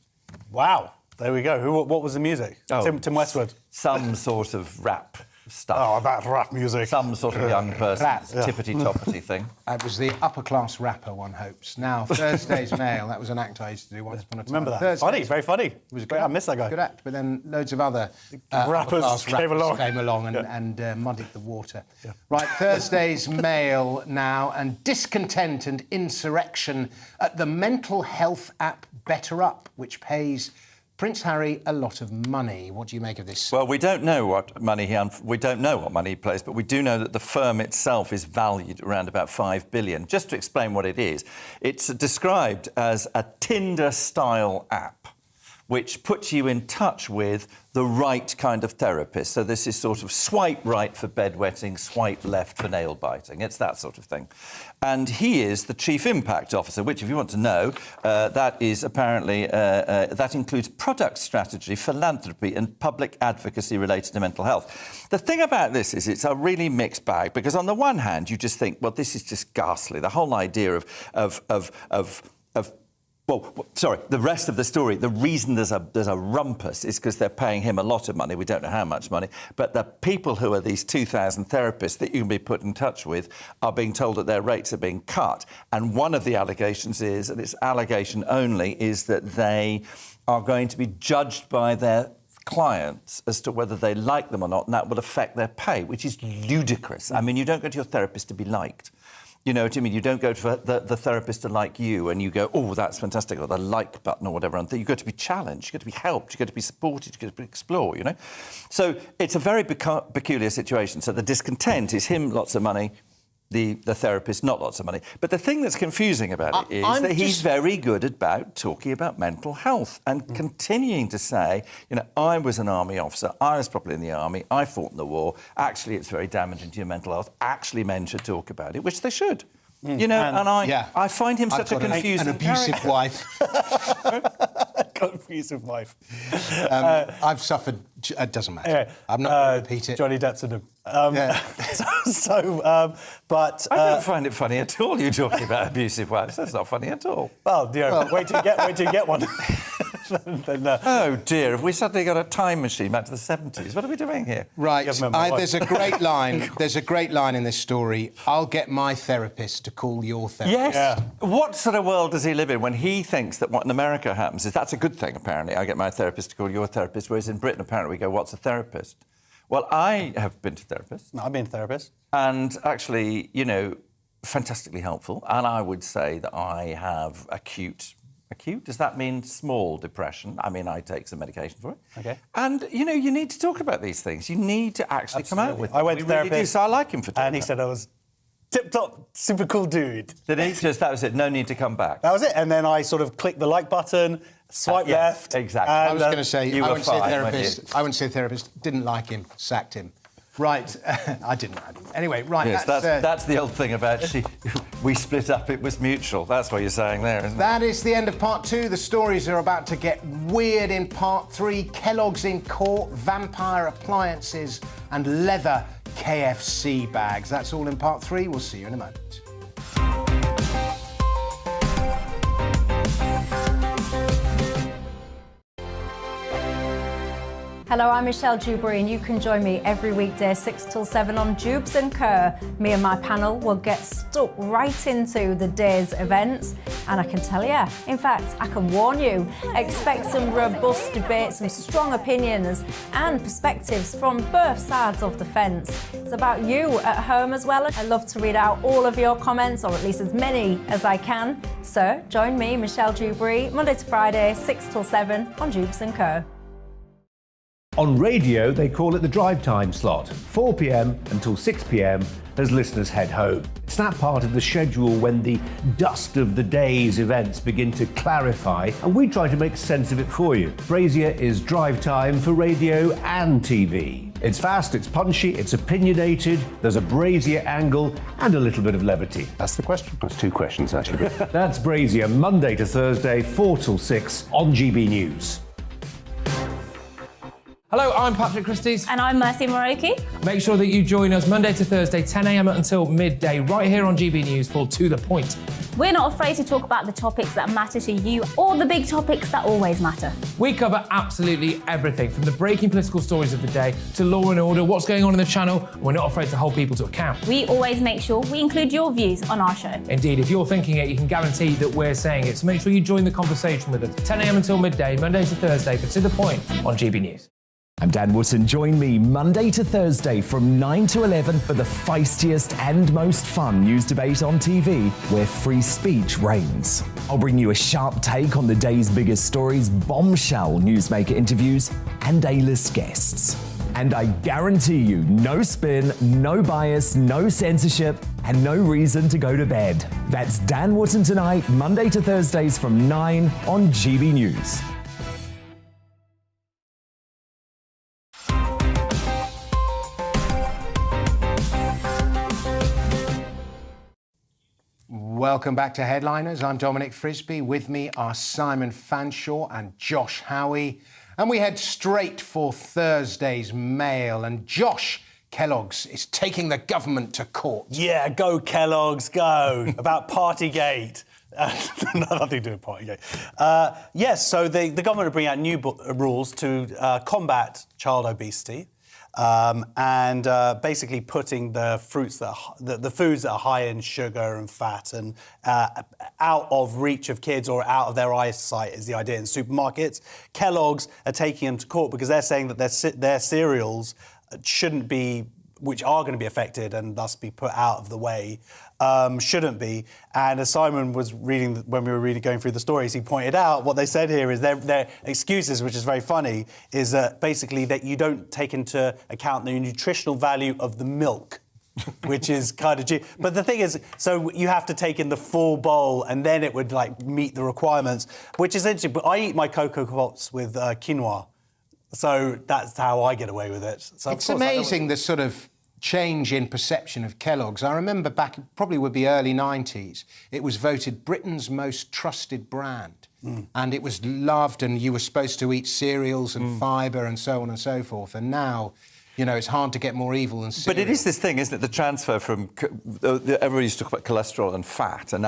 Wow. There we go. What was the music? Oh, Tim Westwood? Some sort of rap stuff. Oh, that rap music. Some sort of young person's tippity-toppity thing. It was the upper-class rapper, one hopes. Now, Thursday's Mail, that was an act I used to do once upon a time. Remember that? Funny, very funny. It was great. I miss that guy. Good act, but then loads of other rappers came along and muddied the water. Yeah. Right, Thursday's Mail now, and discontent and insurrection at the mental health app Better Up, which pays Prince Harry a lot of money. What do you make of this? Well, we don't know what money he plays, but we do know that the firm itself is valued around about $5 billion. Just to explain what it is, it's described as a Tinder-style app, which puts you in touch with the right kind of therapist. So this is sort of swipe right for bedwetting, swipe left for nail biting. It's that sort of thing. And he is the Chief Impact Officer, which, if you want to know, that is apparently, that includes product strategy, philanthropy and public advocacy related to mental health. The thing about this is it's a really mixed bag, because on the one hand, you just think, well, this is just ghastly. The whole idea the rest of the story, the reason there's a rumpus is because they're paying him a lot of money. We don't know how much money. But the people who are these 2,000 therapists that you can be put in touch with are being told that their rates are being cut. And one of the allegations is, and it's allegation only, is that they are going to be judged by their clients as to whether they like them or not, and that will affect their pay, which is ludicrous. I mean, you don't go to your therapist to be liked. You know what I mean? You don't go to the therapist to like you and you go, oh, that's fantastic, or the like button or whatever. And you've got to be challenged, you've got to be helped, you've got to be supported, you've got to explore, you know? So it's a very peculiar situation. So the discontent is him lots of money, the therapist not lots of money. But the thing that's confusing about it is that he's very good about talking about mental health and continuing to say, you know, I was an army officer, I was probably in the army, I fought in the war, actually it's very damaging to your mental health, actually men should talk about it, which they should. You know, and I find him such a confusing an abusive character. wife. Got an abusive wife. I've suffered... It doesn't matter. I'm not going to repeat it. Johnny Depp's in him. But... I don't find it funny at all, you talking about abusive wives. That's not funny at all. Well, you know, wait till you get one. Oh, dear, have we suddenly got a time machine back to the 70s? What are we doing here? Right, there's a great line. There's a great line in this story. I'll get my therapist to call your therapist. Yes. Yeah. What sort of world does he live in when he thinks that what in America happens is that's a good thing, apparently. I get my therapist to call your therapist, whereas in Britain, apparently, we go, what's a therapist? Well, I have been to therapists. No, I've been to therapists. And actually, you know, fantastically helpful. And I would say that I have acute, does that mean small depression? I mean, I take some medication for it. Okay. And, you know, you need to talk about these things. You need to actually come out with them. I went to therapist. Really so I like him for doing and he said I was tip-top, super cool dude. Did he? Just, that was it, no need to come back. That was it. And then I sort of clicked the like button, swipe left. Exactly. I was going to say, I wouldn't say therapist, didn't like him, sacked him. Right, I didn't. Anyway, right. Yes, that's the old thing about we split up, it was mutual. That's what you're saying there, isn't it? That is the end of part 2. The stories are about to get weird in part 3. Kellogg's in court, vampire appliances and leather KFC bags. That's all in part 3. We'll see you in a moment. Hello, I'm Michelle Dewberry, and you can join me every weekday 6 till 7 on Jubes and Kerr. Me and my panel will get stuck right into the day's events, and I can tell you, in fact, I can warn you, expect some robust debate, some strong opinions and perspectives from both sides of the fence. It's about you at home as well. I love to read out all of your comments, or at least as many as I can. So join me, Michelle Dewberry, Monday to Friday, 6 till 7 on Jubes and Kerr. On radio, they call it the drive time slot, 4 p.m. until 6 p.m. as listeners head home. It's that part of the schedule when the dust of the day's events begin to clarify, and we try to make sense of it for you. Brazier is drive time for radio and TV. It's fast, it's punchy, it's opinionated, there's a Brazier angle and a little bit of levity. That's the question. That's 2 questions, actually. That's Brazier, Monday to Thursday, 4 till 6 on GB News. Hello, I'm Patrick Christie's. And I'm Mercy Moroki. Make sure that you join us Monday to Thursday, 10 a.m. until midday, right here on GB News for To The Point. We're not afraid to talk about the topics that matter to you, or the big topics that always matter. We cover absolutely everything, from the breaking political stories of the day to law and order, what's going on in the channel. We're not afraid to hold people to account. We always make sure we include your views on our show. Indeed, if you're thinking it, you can guarantee that we're saying it. So make sure you join the conversation with us, 10 a.m. until midday, Monday to Thursday, for To The Point on GB News. I'm Dan Wootton. Join me Monday to Thursday from 9 to 11 for the feistiest and most fun news debate on TV, where free speech reigns. I'll bring you a sharp take on the day's biggest stories, bombshell newsmaker interviews, and A-list guests. And I guarantee you, no spin, no bias, no censorship, and no reason to go to bed. That's Dan Wootton tonight, Monday to Thursdays from 9 on GB News. Welcome back to Headliners. I'm Dominic Frisby. With me are Simon Fanshawe and Josh Howie. And we head straight for Thursday's Mail. And Josh, Kelloggs is taking the government to court. Yeah, go Kellogg's, go. About Partygate. Nothing to do with Partygate. Yes, so the government are bringing out new rules to combat child obesity. and basically putting the foods that are high in sugar and fat and out of reach of kids or out of their eyesight is the idea in supermarkets. Kelloggs are taking them to court because they're saying that their cereals shouldn't be, which are going to be affected and thus be put out of the way, shouldn't be. And as Simon was reading, when we were going through the stories, he pointed out what they said here is their excuses, which is very funny, is that basically that you don't take into account the nutritional value of the milk, which is kind of cheap. But the thing is, so you have to take in the full bowl and then it would like meet the requirements, which is interesting. But I eat my Cocoa Pops with quinoa. So that's how I get away with it. So it's amazing the sort of change in perception of Kellogg's. I remember back, probably would be early 90s, it was voted Britain's most trusted brand. And it was loved, and you were supposed to eat cereals and fibre and so on and so forth. And now, you know, it's hard to get more evil than cereal. But it is this thing, isn't it? The transfer from... everybody used to talk about cholesterol and fat, and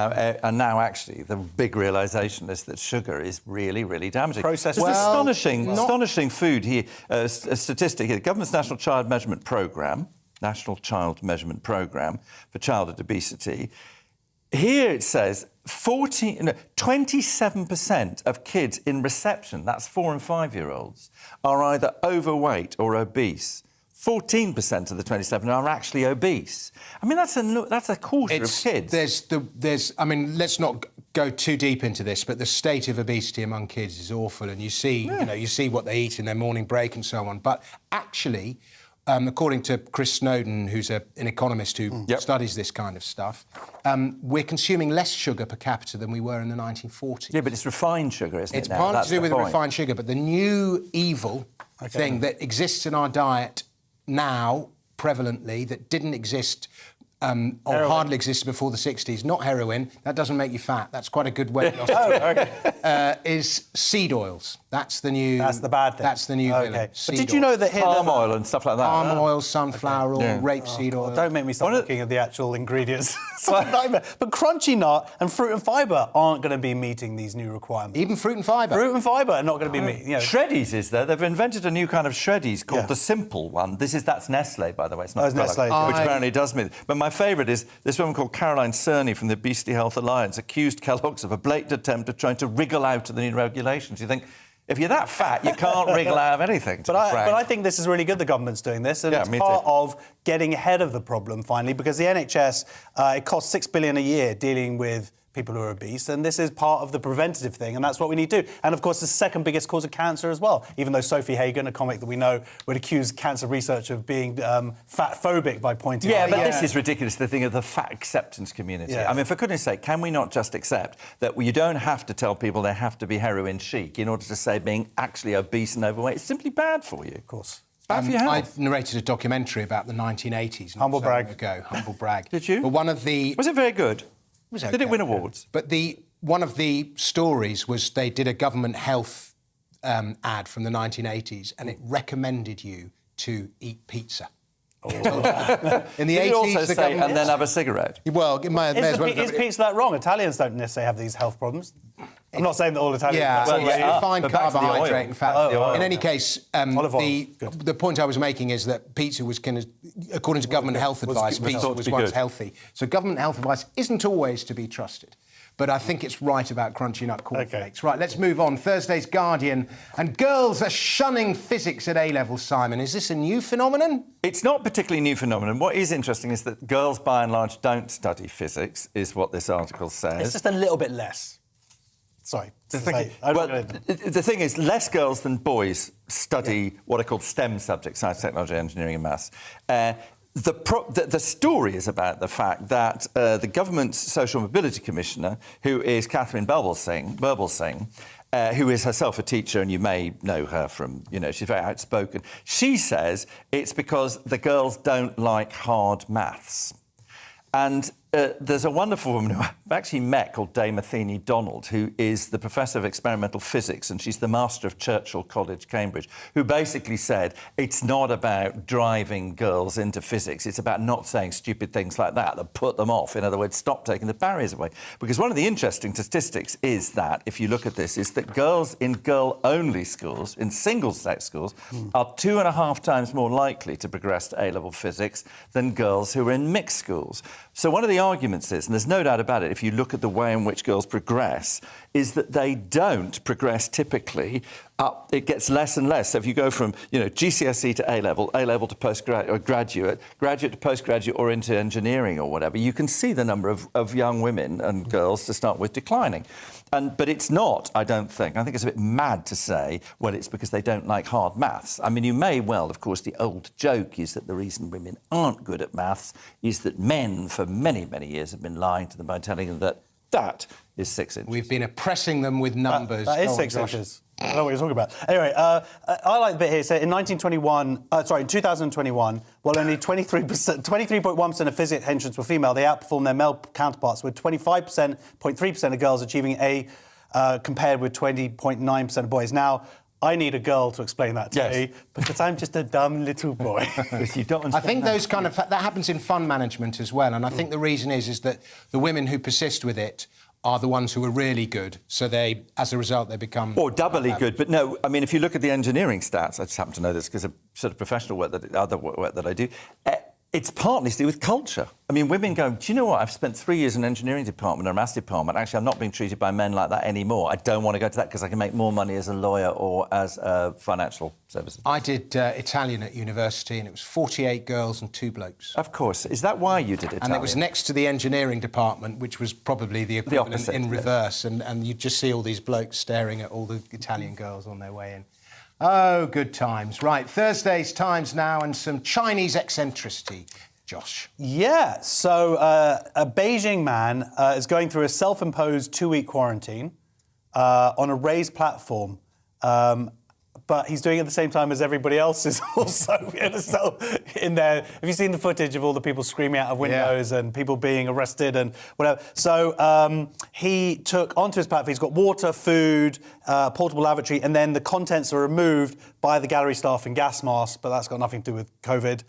now actually the big realisation is that sugar is really, really damaging. Processed. There's astonishing food here, a statistic here. The government's National Child Measurement Programme for childhood obesity. Here it says 27% of kids in reception, that's 4 and 5-year-olds, are either overweight or obese. 14% of the 27 are actually obese. I mean, that's a quarter of kids. I mean, let's not go too deep into this, but the state of obesity among kids is awful, and you see what they eat in their morning break and so on. But actually, according to Chris Snowdon, who's an economist who studies this kind of stuff, we're consuming less sugar per capita than we were in the 1940s. Yeah, but it's refined sugar, isn't it? It's partly to do with refined sugar, but the new evil thing that exists in our diet now, prevalently, that didn't exist or hardly existed before the 60s, not heroin, that doesn't make you fat, that's quite a good way is seed oils. That's the new... That's the bad thing. That's the new villain. But did you know that... Palm oil and stuff like that. Palm oil, sunflower oil, rapeseed oil. Don't make me start looking at the actual ingredients. But crunchy nut and fruit and fibre aren't going to be meeting these new requirements. Even fruit and fibre? Fruit and fibre are not going to be meeting... Shreddies is there. They've invented a new kind of Shreddies called the Simple one. That's Nestle, by the way. It's not Nestle. Which apparently does mean... But my favourite is this woman called Caroline Cerny from the Obesity Health Alliance accused Kellogg's of a blatant attempt of trying to wriggle out of the new regulations. You think, if you're that fat, you can't wriggle out of anything, but I think this is really good the government's doing this, and it's part of getting ahead of the problem, finally, because the NHS, it costs $6 billion a year dealing with people who are obese, and this is part of the preventative thing, and that's what we need to do. And, of course, the second biggest cause of cancer as well, even though Sophie Hagen, a comic that we know, would accuse cancer research of being fat-phobic by pointing out... Yeah, but this is ridiculous, the thing of the fat acceptance community. Yeah. I mean, for goodness sake, can we not just accept that you don't have to tell people they have to be heroin chic in order to say being actually obese and overweight is simply bad for you? Of course. Bad for your health. I narrated a documentary about the 1980s. Humble brag. Humble brag. Did you? But one of the... Was it very good? It was okay. Did it win awards? But one of the stories was they did a government health ad from the 1980s, and it recommended you to eat pizza. In the 80s, also the say, government... and then have a cigarette. Well, it may as well... Is pizza that wrong? Italians don't necessarily have these health problems. I'm not saying that all Italians... refined carbohydrate and fat. In any case, olive oil. The point I was making is that pizza was according to government health advice, pizza was once healthy. So government health advice isn't always to be trusted. But I think it's right about crunchy nut cornflakes. Right, let's move on. Thursday's Guardian. And girls are shunning physics at A-levels, Simon. Is this a new phenomenon? It's not particularly a new phenomenon. What is interesting is that girls, by and large, don't study physics, is what this article says. It's just a little bit less. Sorry. The thing is, less girls than boys study what are called STEM subjects, science, technology, engineering and maths. The story is about the fact that the government's Social Mobility Commissioner, who is Catherine Birbalsingh, who is herself a teacher, and you may know her from, she's very outspoken. She says it's because the girls don't like hard maths. And there's a wonderful woman who I've actually met called Dame Athene Donald, who is the Professor of Experimental Physics, and she's the Master of Churchill College, Cambridge, who basically said it's not about driving girls into physics, it's about not saying stupid things like that put them off. In other words, stop taking the barriers away. Because one of the interesting statistics is that, if you look at this, is that girls in girl-only schools, in single-sex schools, are 2.5 times more likely to progress to A-level physics than girls who are in mixed schools. So one of the arguments is, and there's no doubt about it, if you look at the way in which girls progress, is that they don't progress typically up. It gets less and less. So if you go from, GCSE to A-level to postgraduate, or graduate to postgraduate, or into engineering or whatever, you can see the number of young women and girls to start with declining. But it's not, I don't think. I think it's a bit mad to say, well, it's because they don't like hard maths. I mean, you may well, of course, the old joke is that the reason women aren't good at maths is that men, for many, many years, have been lying to them by telling them that is 6 inches. We've been oppressing them with numbers. That is 6 inches. I don't know what you're talking about. Anyway, I like the bit here. So in 2021, while only 23.1% of physics entrants were female, they outperformed their male counterparts, with 0.3% of girls achieving A, compared with 20.9% of boys. Now, I need a girl to explain that to me, because I'm just a dumb little boy. You don't I think those that happens in fund management as well, and I think the reason is that the women who persist with it are the ones who are really good, so they, as a result, they become... Or doubly good, but no, I mean, if you look at the engineering stats, I just happen to know this because of sort of professional work, other work that I do, it's partly to do with culture. I mean, women go, do you know what, I've spent 3 years in an engineering department or a maths department, actually I'm not being treated by men like that anymore. I don't want to go to that because I can make more money as a lawyer or as financial services. I did Italian at university, and it was 48 girls and 2 blokes. Of course. Is that why you did Italian? And it was next to the engineering department, which was probably the equivalent opposite, in reverse, and you'd just see all these blokes staring at all the Italian girls on their way in. Oh, good times. Right, Thursday's Times now, and some Chinese eccentricity. Josh. Yeah, so a Beijing man is going through a self-imposed 2-week quarantine on a raised platform, but he's doing it at the same time as everybody else is also in there. Have you seen the footage of all the people screaming out of windows and people being arrested and whatever? So he took onto his platform, he's got water, food, portable lavatory, and then the contents are removed by the gallery staff in gas masks, but that's got nothing to do with COVID.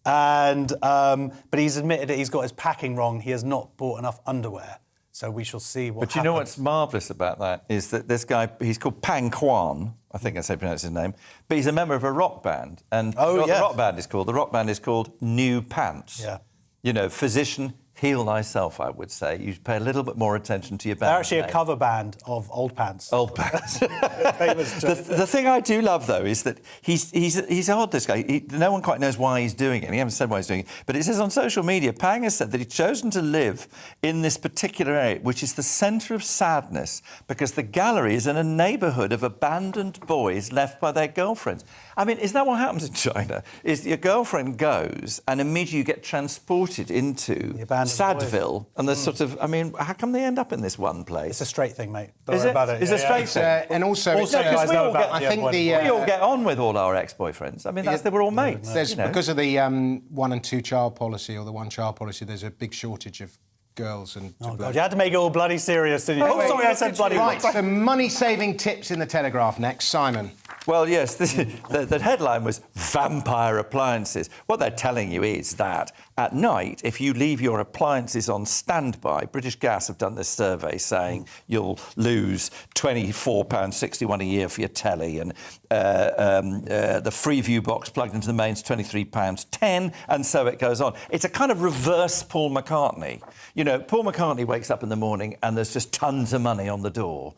And but he's admitted that he's got his packing wrong. He has not bought enough underwear. So we shall see what happens. But you know what's marvellous about that is that this guy, he's called Kwan, I think that's how you pronounce his name, but he's a member of a rock band. And what the rock band is called? The rock band is called New Pants. Yeah. You know, physician, heal thyself, I would say. You pay a little bit more attention to your band. They're actually a cover band of Old Pants. Old Pants. The thing I do love, though, is that he's odd, this guy. No one quite knows why he's doing it. He hasn't said why he's doing it. But it says on social media, Pang has said that he's chosen to live in this particular area, which is the centre of sadness, because the gallery is in a neighbourhood of abandoned boys left by their girlfriends. I mean, is that what happens in China? Is your girlfriend goes and immediately you get transported into Sadville, and there's sort of, I mean, how come they end up in this one place? It's a straight thing, mate. Is it? It's a straight thing. And also, we all get on with all our ex-boyfriends. I mean, they were all mates. Because of the 1 and 2 child policy, or the 1 child policy, there's a big shortage of girls and... Oh, God, you had to make it all bloody serious, didn't you? Oh, sorry, I said bloody... Right, some money-saving tips in the Telegraph next. Simon. Well, yes, the headline was vampire appliances. What they're telling you is that at night, if you leave your appliances on standby, British Gas have done this survey saying you'll lose £24.61 a year for your telly, and the Freeview box plugged into the mains, £23.10, and so it goes on. It's a kind of reverse Paul McCartney. You know, Paul McCartney wakes up in the morning and there's just tons of money on the door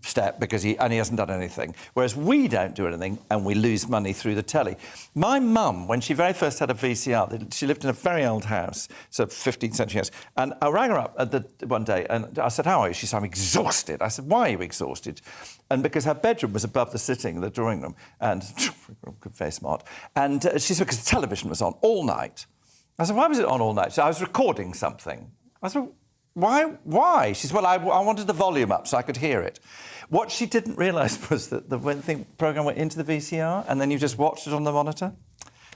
step because he hasn't done anything, whereas we don't do anything and we lose money through the telly. My mum, when she very first had a VCR, she lived in a very old house, so 15th century house, and I rang her up one day and I said, how are you? She said, I'm exhausted. I said, why are you exhausted? And because her bedroom was above the sitting, the drawing room, and very smart, and she said, because the television was on all night. I said, why was it on all night? So I was recording something. I said, why? She said, well, I wanted the volume up so I could hear it. What she didn't realise was that the programme went into the VCR and then you just watched it on the monitor.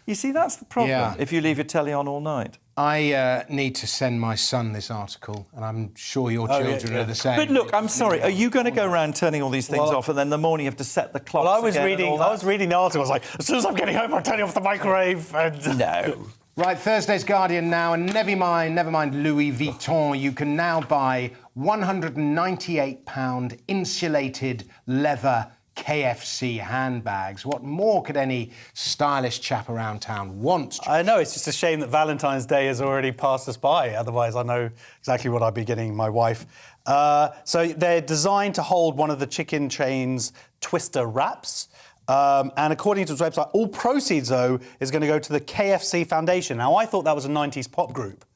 You see, that's the problem, Yeah. if you leave your telly on all night. I need to send my son this article, and I'm sure your children are the same. But look, I'm sorry, are you going to go around turning all these things off and then the morning you have to set the clock? Well, I was reading the article. I was like, as soon as I'm getting home, I'm turning off the microwave. And... No. Right, Thursday's Guardian now, and never mind Louis Vuitton. You can now buy £198 insulated leather KFC handbags. What more could any stylish chap around town want? I know, it's just a shame that Valentine's Day has already passed us by. Otherwise, I know exactly what I'd be getting my wife. So they're designed to hold one of the chicken chain's Twister wraps. And according to its website, all proceeds, though, is going to go to the KFC Foundation. Now, I thought that was a 90s pop group.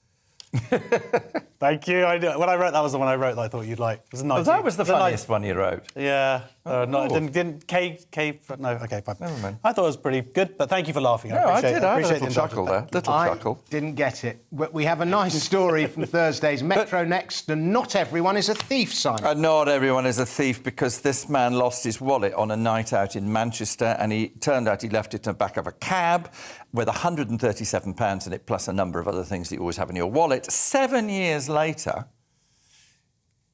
Thank you. When I wrote, that was the one I wrote that I thought you'd like. It was a 90s. That was the funniest one you wrote. Yeah. No, didn't K. No, OK, fine. Never mind. I thought it was pretty good, but thank you for laughing. No, I did. I had a appreciate little chuckle there. I didn't get it. We have a nice story from Thursday's Metro Next, and not everyone is a thief, Simon. Not everyone is a thief, because this man lost his wallet on a night out in Manchester, and he turned out he left it in the back of a cab with £137 in it, plus a number of other things that you always have in your wallet. 7 years later,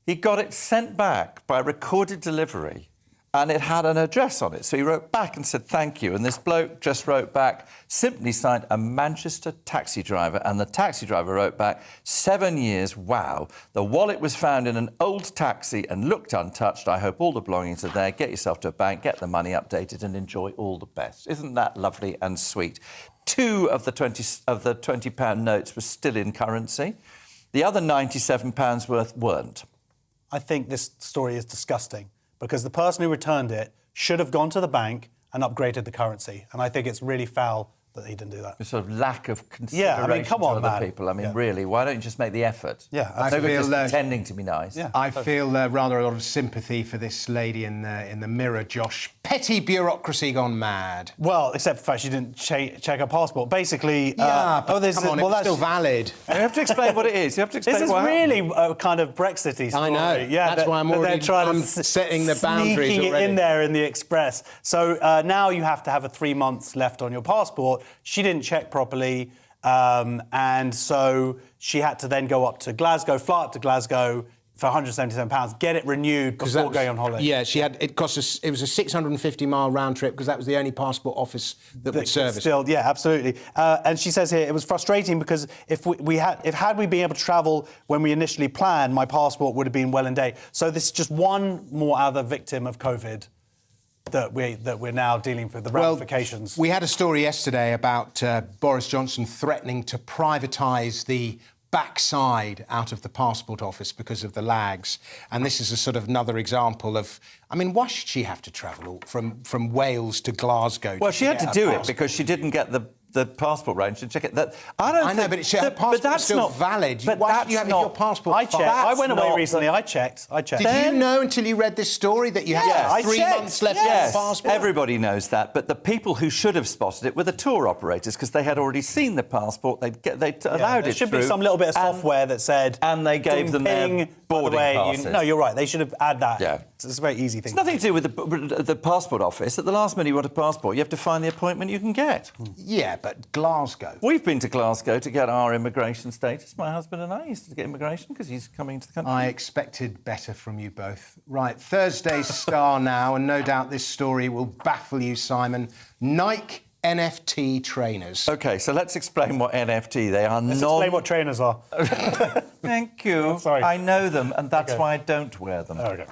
he got it sent back by recorded delivery, and it had an address on it. So he wrote back and said, thank you. And this bloke just wrote back, simply signed, a Manchester taxi driver. And the taxi driver wrote back, 7 years, wow. The wallet was found in an old taxi and looked untouched. I hope all the belongings are there. Get yourself to a bank, get the money updated, and enjoy all the best. Isn't that lovely and sweet? 2 of the £20 notes were still in currency. The other £97 worth weren't. I think this story is disgusting, because the person who returned it should have gone to the bank and upgraded the currency. And I think it's really foul that he didn't do that. The sort of lack of consideration Yeah, I mean, come on, to other man. people. I mean, really, why don't you just make the effort? Yeah, I feel just pretending to be nice. Yeah, I feel rather a lot of sympathy for this lady in the Mirror, Josh. Petty bureaucracy gone mad. Well, except for the fact she didn't check her passport. Basically, but come on, it's still valid. You have to explain what it is. You have to explain this is what really a kind of Brexity story. I know. Yeah, that's why I'm setting the boundaries sneaking already. it in there in the Express. So now you have to have 3 months left on your passport. She didn't check properly, and so she had to then go up to Glasgow, fly up to Glasgow for £177, get it renewed before going on holiday. Yeah, it cost us. It was a 650-mile round trip, because that was the only passport office that would service. Still, yeah, absolutely. And she says here it was frustrating because if had we been able to travel when we initially planned, my passport would have been well in date. So this is just one more other victim of COVID that we're now dealing with the ramifications. We had a story yesterday about Boris Johnson threatening to privatise the backside out of the passport office because of the lags, and this is a sort of another example of. I mean, why should she have to travel from Wales to Glasgow? Well, she had to do it because she didn't get the passport range to check it. I know, but her passport's still valid. But why should you have your passport? I checked. I went away recently. I checked. Did you know until you read this story that you had 3 months left on your passport? Everybody knows that, but the people who should have spotted it were the tour operators, because they had already seen the passport. They allowed it. There should be some little bit of software that said, and they gave them their boarding passes. No, you're right. They should have added that. Yeah, it's a very easy thing. It's nothing to do with the passport office. At the last minute, you want a passport, you have to find the appointment you can get. Yeah, but Glasgow. We've been to Glasgow to get our immigration status. My husband and I used to get immigration because he's coming to the country. I expected better from you both. Right, Thursday's Star now, and no doubt this story will baffle you, Simon. Nike NFT trainers. OK, so let's explain what NFT they are. Let's explain what trainers are. Thank you. Sorry. I know them, and that's why I don't wear them. OK.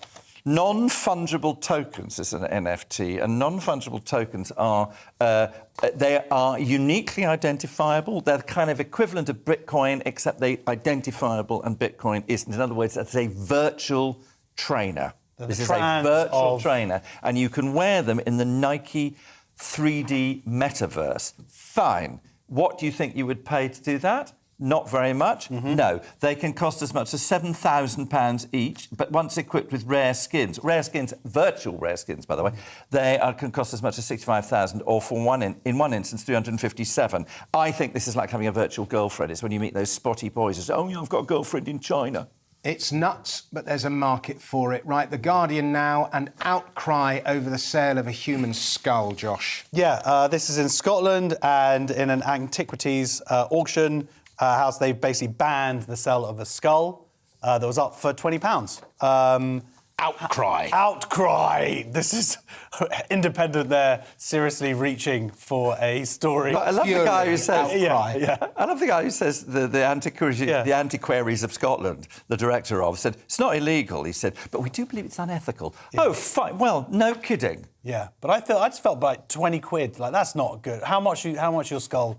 Non-fungible tokens is an NFT, and non-fungible tokens are they are uniquely identifiable. They're kind of equivalent of Bitcoin, except they're identifiable and Bitcoin isn't. In other words, it's a virtual trainer. This is a virtual trainer, and you can wear them in the Nike 3D metaverse. Fine. What do you think you would pay to do that? Not very much. Mm-hmm. No. They can cost as much as £7,000 each, but once equipped with rare skins, virtual rare skins, by the way, they can cost as much as £65,000, or in one instance, £357. I think this is like having a virtual girlfriend. It's when you meet those spotty boys who say, oh, yeah, I've got a girlfriend in China. It's nuts, but there's a market for it, right? The Guardian now, an outcry over the sale of a human skull, Josh. Yeah, this is in Scotland, and in an antiquities auction house, they basically banned the sale of a skull that was up for £20. Outcry. Outcry. This is independent there, seriously reaching for a story. But I love the guy who says... Yeah. I love the guy who says the Antiquaries of Scotland, the director of, said, it's not illegal, he said, but we do believe it's unethical. Yeah. Oh, fine. Well, no kidding. Yeah, but I just felt like 20 quid. Like, that's not good. How much your skull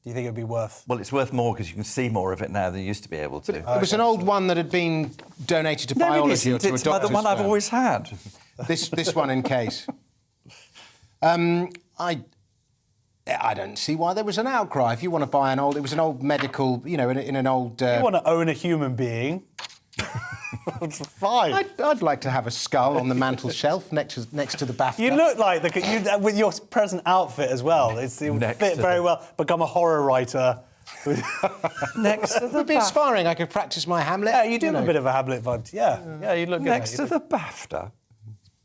do you think it would be worth? Well, it's worth more because you can see more of it now than you used to be able to. But it was an old one that had been donated to biology or to a doctor's it's the one I've always had. This one in case. I don't see why there was an outcry. If you want to buy it was an old medical, in an old... You want to own a human being? It's fine. I'd like to have a skull on the mantel shelf next to the BAFTA. You look like with your present outfit as well. It would fit very well. Become a horror writer. Next to the It would be inspiring. I could practice my Hamlet. Yeah, you do have a bit of a Hamlet vibe. Yeah, you look good. Next to the BAFTA.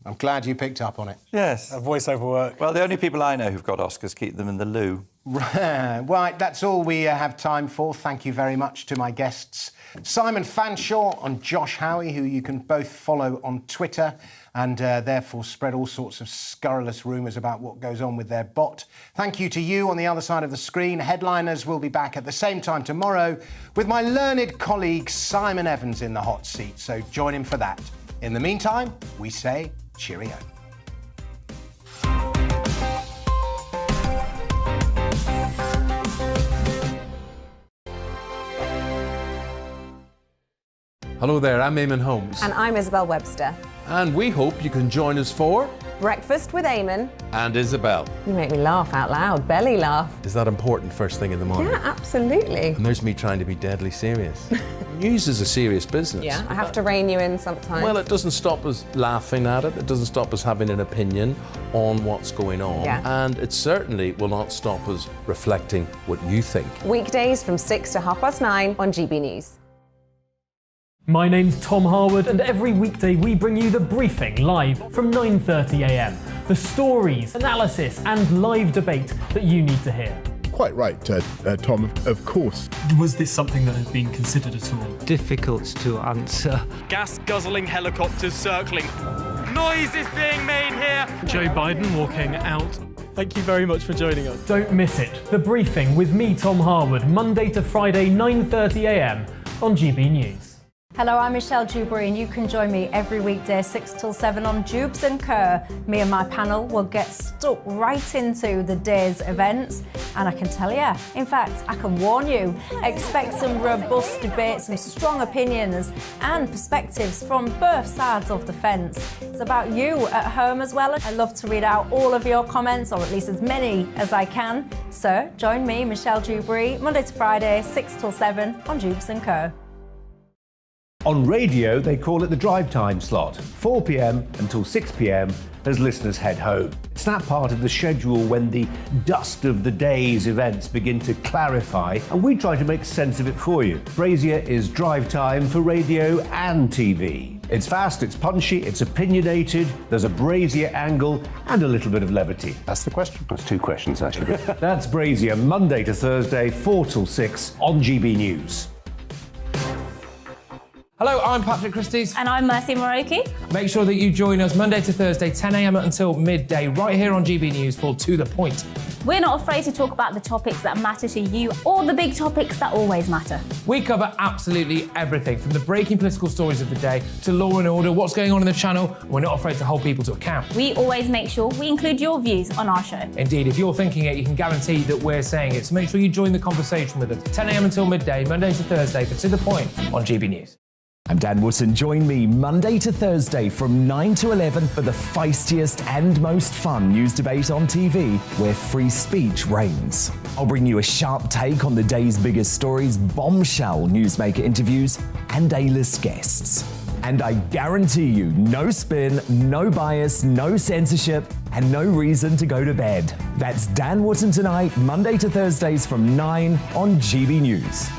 I'm glad you picked up on it. Yes. A voiceover work. Well, the only people I know who've got Oscars keep them in the loo. Right, that's all we have time for. Thank you very much to my guests, Simon Fanshawe and Josh Howie, who you can both follow on Twitter and therefore spread all sorts of scurrilous rumours about what goes on with their bot. Thank you to you on the other side of the screen. Headliners will be back at the same time tomorrow with my learned colleague Simon Evans in the hot seat, so join him for that. In the meantime, we say cheerio. Hello there, I'm Eamon Holmes. And I'm Isabel Webster. And we hope you can join us for... Breakfast with Eamon. And Isabel. You make me laugh out loud, belly laugh. Is that important first thing in the morning? Yeah, absolutely. And there's me trying to be deadly serious. News is a serious business. Yeah, I have to rein you in sometimes. Well, it doesn't stop us laughing at it. It doesn't stop us having an opinion on what's going on. Yeah. And it certainly will not stop us reflecting what you think. Weekdays from 6 to 9:30 on GB News. My name's Tom Harwood, and every weekday we bring you The Briefing live from 9:30 a.m. The stories, analysis and live debate that you need to hear. Quite right, Tom, of course. Was this something that had been considered at all? Difficult to answer. Gas-guzzling helicopters circling. Noise is being made here. Joe Biden walking out. Thank you very much for joining us. Don't miss it. The Briefing with me, Tom Harwood, Monday to Friday, 9:30 a.m. on GB News. Hello, I'm Michelle Dewberry, and you can join me every weekday 6 till 7 on Jubes and Kerr. Me and my panel will get stuck right into the day's events, and I can tell you, in fact, I can warn you, expect some robust debates, some strong opinions and perspectives from both sides of the fence. It's about you at home as well. I love to read out all of your comments, or at least as many as I can. So join me, Michelle Dewberry, Monday to Friday, 6 till 7 on Jubes and Kerr. On radio, they call it the drive time slot, 4 p.m. until 6 p.m. as listeners head home. It's that part of the schedule when the dust of the day's events begin to clarify, and we try to make sense of it for you. Brazier is drive time for radio and TV. It's fast, it's punchy, it's opinionated, there's a Brazier angle and a little bit of levity. That's the question. That's two questions, actually. That's Brazier, Monday to Thursday, 4 till 6 on GB News. Hello, I'm Patrick Christie's. And I'm Mercy Moroki. Make sure that you join us Monday to Thursday, 10 a.m. until midday, right here on GB News for To The Point. We're not afraid to talk about the topics that matter to you, or the big topics that always matter. We cover absolutely everything, from the breaking political stories of the day to law and order, what's going on in the channel. We're not afraid to hold people to account. We always make sure we include your views on our show. Indeed, if you're thinking it, you can guarantee that we're saying it. So make sure you join the conversation with us, 10 a.m. until midday, Monday to Thursday, for To The Point on GB News. I'm Dan Wootton. Join me Monday to Thursday from 9 to 11 for the feistiest and most fun news debate on TV, where free speech reigns. I'll bring you a sharp take on the day's biggest stories, bombshell newsmaker interviews, and A-list guests. And I guarantee you, no spin, no bias, no censorship, and no reason to go to bed. That's Dan Wootton Tonight, Monday to Thursdays from 9 on GB News.